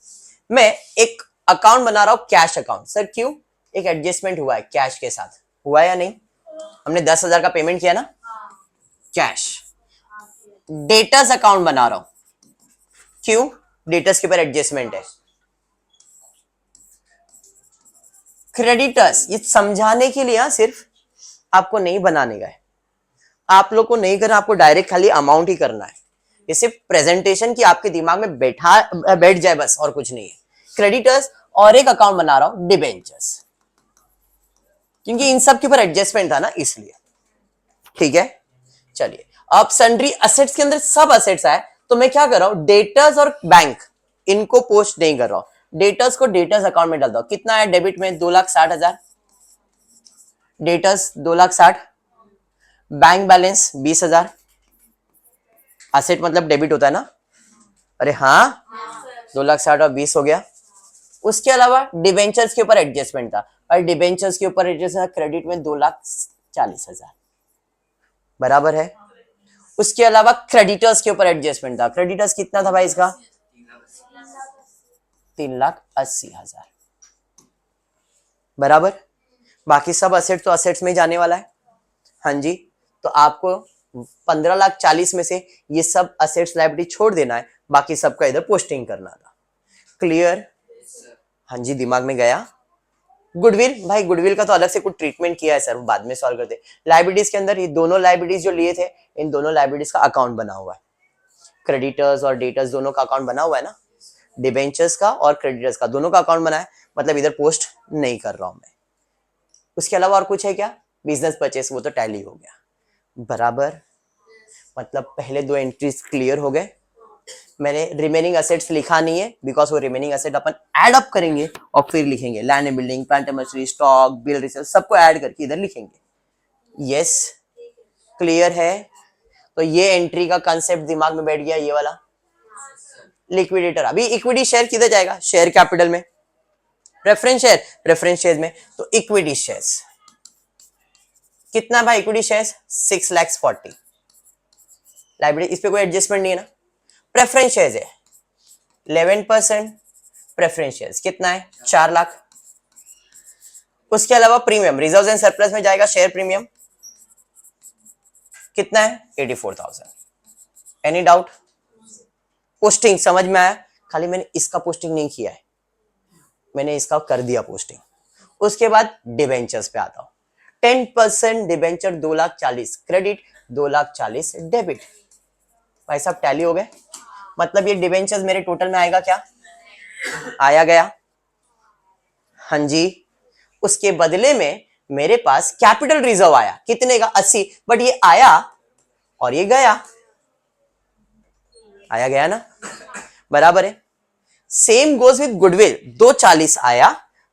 मैं एक अकाउंट बना रहा हूं, कैश अकाउंट। सर क्यों? एक एडजस्टमेंट हुआ है कैश के साथ, हुआ या नहीं? हमने 10,000 का पेमेंट किया ना, कैश। डेटर्स अकाउंट बना रहा हूं, क्यों? डेटर्स के ऊपर एडजस्टमेंट है। क्रेडिटर्स, ये समझाने के लिए सिर्फ, आपको नहीं बनाने का है, आप लोग को नहीं करना, आपको डायरेक्ट खाली अमाउंट ही करना है। ये सिर्फ प्रेजेंटेशन की आपके दिमाग में बैठ जाए बस, और कुछ नहीं है। क्रेडिटर्स, और एक अकाउंट बना रहा हूं डिबेंचर्स, क्योंकि इन सब के ऊपर एडजस्टमेंट था ना, इसलिए। ठीक है, चलिए। अब सन्ड्री असेट्स के अंदर सब असेट्स आए, तो मैं क्या कर रहा हूं, डेटर्स और बैंक इनको पोस्ट नहीं कर रहा हूं, डेटर्स को डेटर्स अकाउंट में डालता हूं। कितना है डेबिट में? 2,60,000, डेटर्स 2,60,000, बैंक बैलेंस 20,000। असेट मतलब डेबिट होता है ना, अरे हाँ, 2,60,000 और 20 हो गया। उसके अलावा डिबेंचर्स के ऊपर एडजस्टमेंट था, और डिबेंचर्स के ऊपर एडजस्टमेंट क्रेडिट में 2,40,000, बराबर है। उसके अलावा क्रेडिटर्स के ऊपर एडजस्टमेंट था, क्रेडिटर्स कितना था भाई इसका? 3,80,000, बराबर। बाकी सब असेट तो असेट्स में जाने वाला है, हाँ जी। तो आपको 15,40,000 में से ये सब असेट्स लायबिलिटी छोड़ देना है, बाकी सबका इधर पोस्टिंग करना था। क्लियर? हाँ जी, दिमाग में गया। गुडविल, भाई गुडविल का तो अलग से कुछ ट्रीटमेंट किया है सर, बाद में सॉल्व करते। लायबिलिटीज के अंदर ये दोनों लायबिलिटीज जो लिए थे, इन दोनों लायबिलिटीज का अकाउंट बना हुआ है, क्रेडिटर्स और डेटर्स दोनों का अकाउंट बना हुआ है ना, डिबेंचर्स का और क्रेडिटर्स का दोनों का अकाउंट बना है, मतलब इधर पोस्ट नहीं कर रहा हूं मैं। उसके अलावा और कुछ है क्या? बिजनेस परचेस, वो तो टैली हो गया, बराबर। मतलब पहले दो एंट्रीज क्लियर हो गए। मैंने रिमेनिंग असेट्स लिखा नहीं है, बिकॉज वो रिमेनिंग असेट अपन ऐड अप करेंगे और फिर लिखेंगे land and building, plant and machinery, stock, bill, resale, सबको ऐड करके इधर लिखेंगे। यस, क्लियर है? तो ये एंट्री का कंसेप्ट दिमाग में बैठ गया, ये वाला। लिक्विडेटर, अभी इक्विटी शेयर किधर जाएगा? शेयर कैपिटल में। प्रेफरेंस शेयर, प्रेफरेंस शेयर में, तो इक्विटी शेयर्स कितना भाई? इक्विटी शेयर्स 6,40,000, लायबिलिटी, इस पे कोई एडजस्टमेंट नहीं है ना। प्रेफरेंस शेयर्स है 11%, प्रेफरेंस शेयर्स कितना है? 4 लाख। उसके अलावा प्रीमियम, रिजर्व्स एंड सरप्लस में जाएगा शेयर प्रीमियम, कितना है? 84,000। Any doubt? पोस्टिंग समझ में आया? खाली मैंने इसका पोस्टिंग नहीं किया है, मैंने इसका कर दिया पोस्टिंग। उसके बाद डिबेंचर्स पे आता हूं। 10% डिबेंचर 2,40,000 क्रेडिट, 2,40,000 डेबिट। भाई साहब टैली हो गए, मतलब ये डिबेंचर्स मेरे टोटल में आएगा क्या? आया गया, हाँ जी। उसके बदले में मेरे पास कैपिटल रिजर्व आया, कितने का? 80, बट ये आया और ये गया, आया गया ना, बराबर है। सेम गोज विद गुडविल, 2,40,000 आया,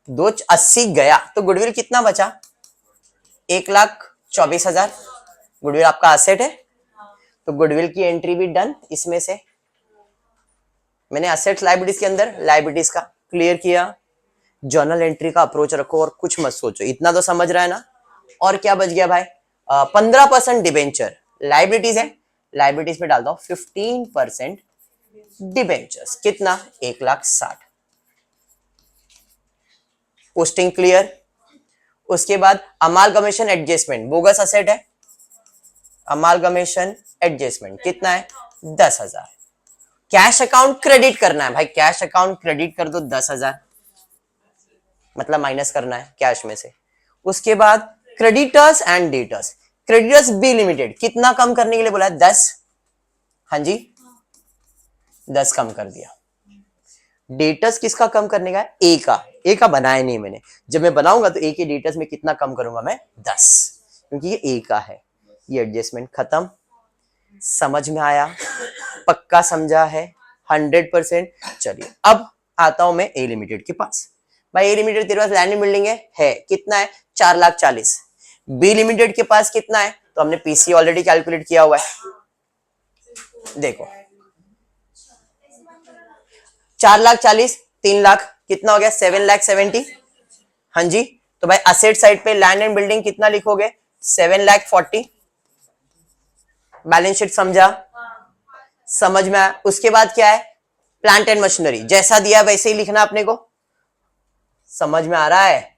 2,80,000 गया, तो गुडविल कितना बचा? 1,24,000। गुडविल आपका असेट है, तो गुडविल की एंट्री भी डन इसमें से। मैंने असेट्स लायबिलिटीज के अंदर लायबिलिटीज का क्लियर किया, जर्नल एंट्री का अप्रोच रखो और कुछ मत सोचो, इतना तो समझ रहा है ना। और क्या बच गया भाई, 15% डिबेंचर लायबिलिटीज है, लायबिलिटीज पे डालता हूं 15% डिबेंचर्स, कितना 1,60,000। Posting clear. उसके बाद अमालगमेशन एडजस्टमेंट, बोगस असेट है, अमालगमेशन एडजस्टमेंट कितना है 10,000। कैश अकाउंट क्रेडिट करना है भाई, कैश अकाउंट क्रेडिट कर दो 10,000, मतलब माइनस करना है कैश में से। उसके बाद creditors and debtors, creditors B limited कितना कम करने के लिए बोला है 10, हाँ जी 10 कम कर दिया। डेटर्स किसका कम करने का है, ए का, ए का बनाया नहीं मैंने, जब मैं बनाऊंगा तो ए के डेटर्स में कितना कम करूंगा मैं 10, क्योंकि ये ए का है। ये एडजस्टमेंट खत्म, समझ में आया, पक्का समझा है 100%। चलिए अब आता हूं मैं ए लिमिटेड के पास। भाई ए लिमिटेड तेरे पास लैंड बिल्डिंग है कितना है 4,40,000। बी लिमिटेड के पास कितना है, तो हमने पीसी ऑलरेडी कैलकुलेट किया हुआ है, देखो 4,40,000 3,00,000 कितना हो गया 7,70,000, हाँ जी। तो भाई असेट साइड पे लैंड एंड बिल्डिंग कितना लिखोगे 7,40,000। बैलेंस शीट समझा, समझ में आया। उसके बाद क्या है, प्लांट एंड मशीनरी, जैसा दिया वैसे ही लिखना अपने को, समझ में आ रहा है।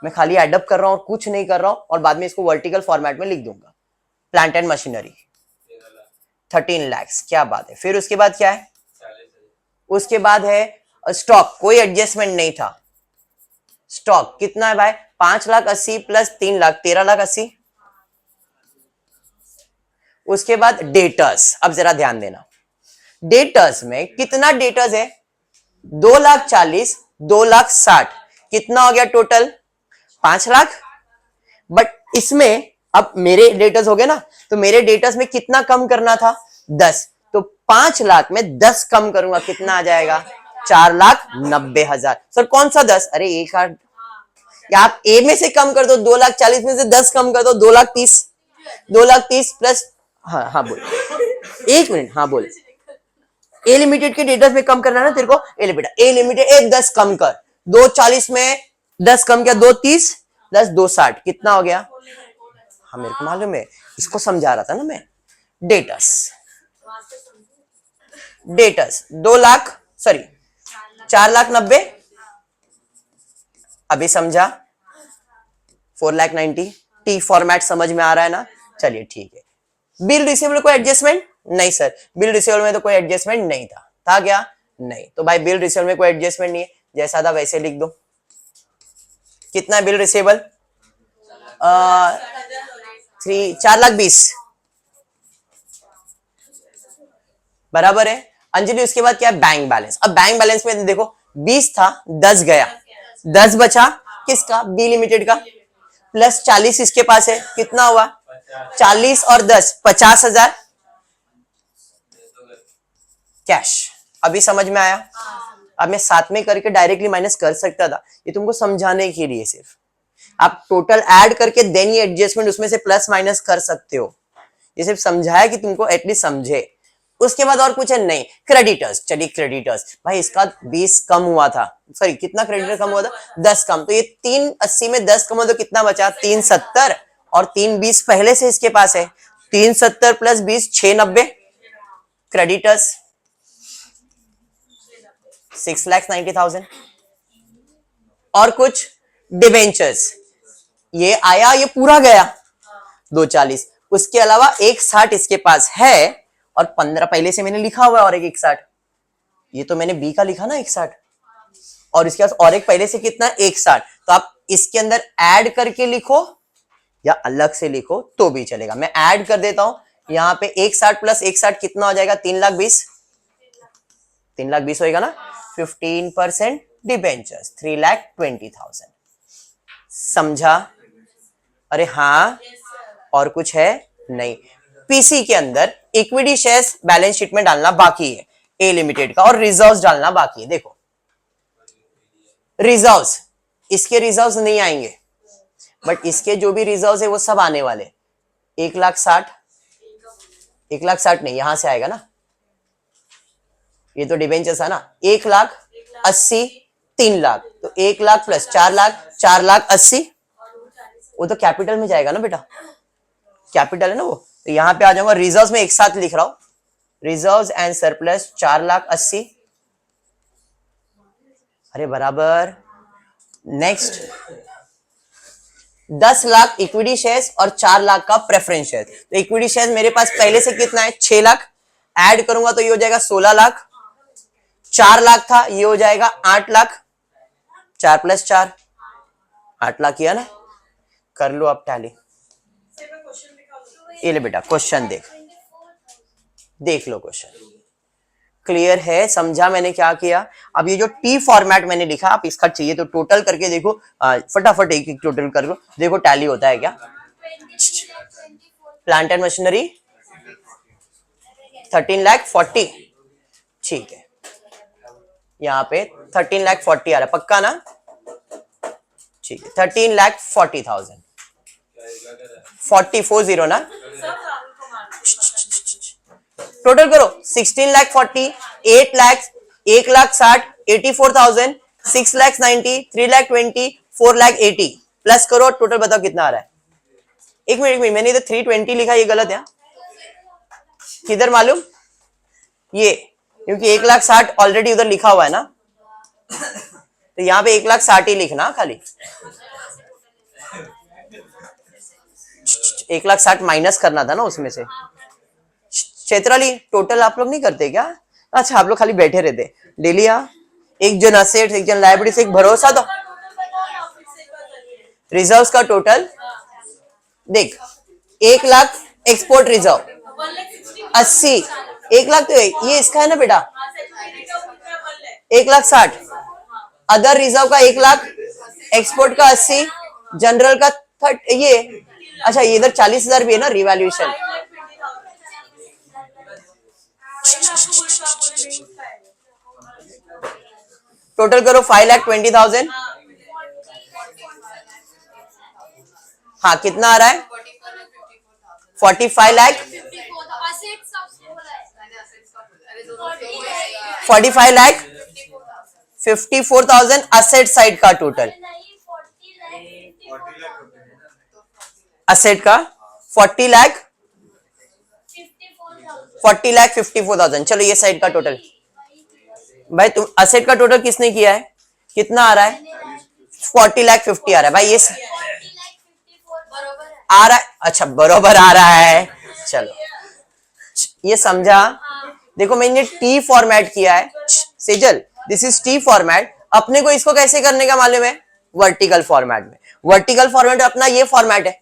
मैं खाली एडअप कर रहा हूं, कुछ नहीं कर रहा हूं, और बाद में इसको वर्टिकल फॉर्मेट में लिख दूंगा। प्लांट एंड मशीनरी 13 लाख, क्या बात है। फिर उसके बाद क्या है, उसके बाद है स्टॉक, कोई एडजस्टमेंट नहीं था। स्टॉक कितना है भाई 5,80,000 प्लस 3,00,000 13,80,000। उसके बाद डेटर्स, अब जरा ध्यान देना, डेटर्स में कितना डेटर्स है 2,40,000 2,60,000, कितना हो गया टोटल 5,00,000। बट इसमें अब मेरे डेटर्स हो गए ना, तो मेरे डेटर्स में कितना कम करना था 10, तो 5,00,000 में 10 कम करूंगा, कितना आ जाएगा 4,90,000। सर कौन सा 10, अरे एक कार्ड, या आप ए में से कम कर दो, 2,40,000 में से 10 कम कर दो 2,30,000, 2,30,000 प्लस, हाँ हाँ बोल, एक मिनट, हाँ बोल। ए लिमिटेड के डेटर्स में कम करना है ना तेरे को, ए लिमिटेड, ए लिमिटेड 10 कम कर, 2,40,000 में 10 कम किया 2,30,000 प्लस 2,60,000, कितना हो गया, हाँ मेरे को मालूम है, इसको समझा रहा था ना मैं। डेटर्स, डेटर्स 2,00,000 सॉरी 4,90,000, अभी समझा 4,90,000। टी फॉर्मेट समझ में आ रहा है ना, चलिए ठीक है। बिल रिसीवेबल कोई एडजस्टमेंट नहीं सर, बिल रिसीवेबल में तो कोई एडजस्टमेंट नहीं था क्या, नहीं, तो भाई बिल रिसीवेबल में कोई एडजस्टमेंट नहीं है, जैसा था वैसे लिख दो। कितना है बिल रिसीवेबल 4,20,000 बराबर है अंजलि। उसके बाद क्या है बैंक बैलेंस, अब बैंक बैलेंस में देखो 20 था 10 गया, 10 बचा किसका, बी लिमिटेड का, प्लस 40 इसके पास है, कितना हुआ 40 और 10 50,000 कैश। अभी समझ में आया, अब मैं साथ में करके डायरेक्टली माइनस कर सकता था, ये तुमको समझाने के लिए, सिर्फ आप टोटल ऐड करके देन ये एडजस्टमेंट उसमें से प्लस माइनस कर सकते हो, ये सिर्फ समझाया कि तुमको एटलीस्ट समझे। उसके बाद और कुछ है नहीं। क्रेडिटर्स, चलिए क्रेडिटर्स भाई इसका 20 कम हुआ था, सॉरी कितना क्रेडिटर कम हुआ था 10 कम, तो ये 380 में 10 कम हुआ तो कितना बचा 370, और 320 पहले से इसके पास है, 370 प्लस 20 690। क्रेडिटर्स 6,90,000। और कुछ डिबेंचर्स, ये आया ये पूरा गया 2,40,000, उसके अलावा 1,60 इसके पास है, और 15 पहले से मैंने लिखा हुआ है, और एक 1,60, ये तो मैंने बी का लिखा ना 1,60, और इसके पास और एक पहले से कितना 1,60, तो आप इसके अंदर ऐड करके लिखो या अलग से लिखो तो भी चलेगा। मैं ऐड कर देता हूं, यहां पे 1,60 प्लस 1,60 कितना हो जाएगा 3,20,000, 3,20,000 होएगा ना। 15% डिबेंचर्स 3,20,000, समझा, अरे हाँ, और कुछ है नहीं। पीसी के अंदर इक्विटी शेयर्स बैलेंस शीट में डालना बाकी है ए लिमिटेड का, और रिजर्व्स डालना बाकी है। देखो रिजर्व्स, इसके रिजर्व्स नहीं आएंगे, बट इसके जो भी रिजर्व्स है वो सब आने वाले। 1,60,000 नहीं, यहां से आएगा ना, ये तो डिबेंचर्स है ना, 1,80,000 3,00,000, तो 1,00,000 प्लस 4,00,000 4,80,000, वो तो कैपिटल में जाएगा ना बेटा, कैपिटल है ना वो। तो यहां पे आ जाऊंगा, रिजर्व्स में एक साथ लिख रहा हूं, रिजर्व्स एंड सरप्लस 4,80,000, अरे बराबर। नेक्स्ट 10,00,000 इक्विटी शेयर्स और 4,00,000 का प्रेफरेंस शेयर। तो इक्विटी शेयर्स मेरे पास पहले से कितना है, 6,00,000, ऐड करूंगा तो ये हो जाएगा 16,00,000, 4,00,000 था, ये हो जाएगा 8,00,000, 4 प्लस 4 8,00,000 किया ना, कर लो आप टैली। ये ले बेटा क्वेश्चन देख लो क्वेश्चन, क्लियर है, समझा मैंने क्या किया। अब ये जो टी फॉर्मेट मैंने लिखा, आप इसका चाहिए तो टोटल करके देखो, फटाफट एक एक टोटल कर लो, देखो टैली होता है क्या। प्लांट एंड मशीनरी 13,40,000, ठीक है, यहाँ पे 13,40,000 आ रहा है, पक्का ना, ठीक है, 13,40,000, 40 ना, टोटल करो, 16,40,000, 8,00,000, 1,60,000, 84,000, 6,90,000, 3,20,000, 4,80,000, प्लस करो, टोटल बताओ कितना आ रहा है। एक मिनट मैंने इधर 320 लिखा, ये गलत है, किधर मालूम, ये, क्योंकि 1,60,000 ऑलरेडी उधर लिखा हुआ है ना, तो यहाँ पे 1,60,000 ही लिखना खाली, 1,60,000 माइनस करना था ना उसमें से। क्षेत्राली टोटल आप लोग नहीं करते क्या, अच्छा आप लोग खाली बैठे रहते डेली। एक जन असेट्स, एक जन लायबिलिटीज, एक भरोसा दो। रिजर्व्स का टोटल देख, 1,00,000 एक्सपोर्ट रिजर्व, 80, 1,00,000 तो ये इसका है ना बेटा, 1,60,000, अदर रिजर्व का 1,00,000, एक्सपोर्ट का 80, जनरल का 30, ये अच्छा ये इधर 40,000 भी है ना रिवैल्यूएशन। टोटल करो 5,20,000, हाँ कितना आ रहा है, 45 लाख, 45 लाख 54,000 असेट साइड का टोटल, असेट का 40 लाख 54,000, चलो ये साइड का टोटल। भाई तुम असेट का टोटल किसने किया है, कितना आ रहा है, 40,50,000 आ रहा है भाई, ये आ रहा है, अच्छा बरोबर आ रहा है, चलो ये समझा। देखो मैंने टी फॉर्मेट किया है, Sejal this is T format, अपने को इसको कैसे करने का मालूम है, वर्टिकल फॉर्मेट में, वर्टिकल फॉर्मेट अपना ये फॉर्मेट है।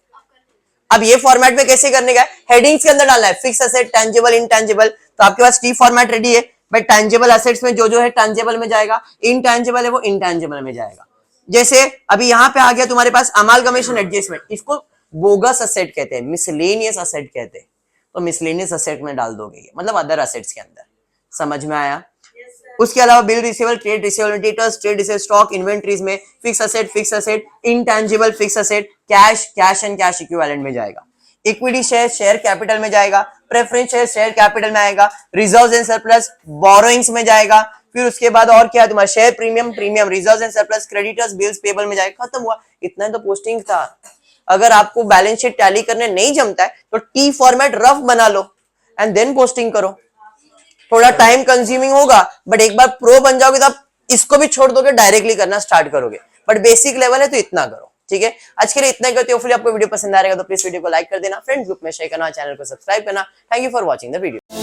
अब ये फॉर्मेट में कैसे करने का है, हेडिंग्स के अंदर डालना है, फिक्स एसेट, टेंजिबल, इनटेंजिबल, तो आपके पास टी फॉर्मेट रेडी है भाई। टेंजिबल एसेट्स में जो है टेंजिबल में जाएगा, इनटेंजिबल है वो इनटेंजिबल में जाएगा। जैसे अभी यहाँ पे आ गया तुम्हारे पास अमालगमेशन एडजस्टमेंट, इसको बोगस एसेट कहते हैं, मिसलेनियस एसेट कहते हैं, तो मिसलेनियस एसेट में डाल दोगे, मतलब अदर एसेट्स के अंदर, समझ में आया। उसके अलावा bill receivable, trade receivable, debtors, trade receivable, stock, inventories में fix asset, intangible fix asset, cash and cash equivalent में जाएगा। इक्विटी शेयर कैपिटल में जाएगा, प्रेफरेंस शेयर कैपिटल में आएगा, रिजर्व्स एंड सरप्लस बोरोइंग्स में जाएगा। फिर उसके बाद और क्या है तुम्हारा, share premium, reserves and surplus, creditors, bills payable में जाएगा, खत्म हुआ। इतना तो पोस्टिंग था। अगर आपको बैलेंस शीट टैली करने नहीं जमता है तो टी फॉर्मेट रफ बना लो एंड देन पोस्टिंग करो। थोड़ा टाइम कंज्यूमिंग होगा, बट एक बार प्रो बन जाओगे तो आप इसको भी छोड़ दोगे, डायरेक्टली करना स्टार्ट करोगे, बट बेसिक लेवल है तो इतना करो, ठीक है। आज के लिए इतना ही करते हो। फिर आपको वीडियो पसंद आ रहेगा तो प्लीज वीडियो को लाइक कर देना, फ्रेंड्स ग्रुप में शेयर करना, चैनल को सब्सक्राइब करना। Thank you for watching the video.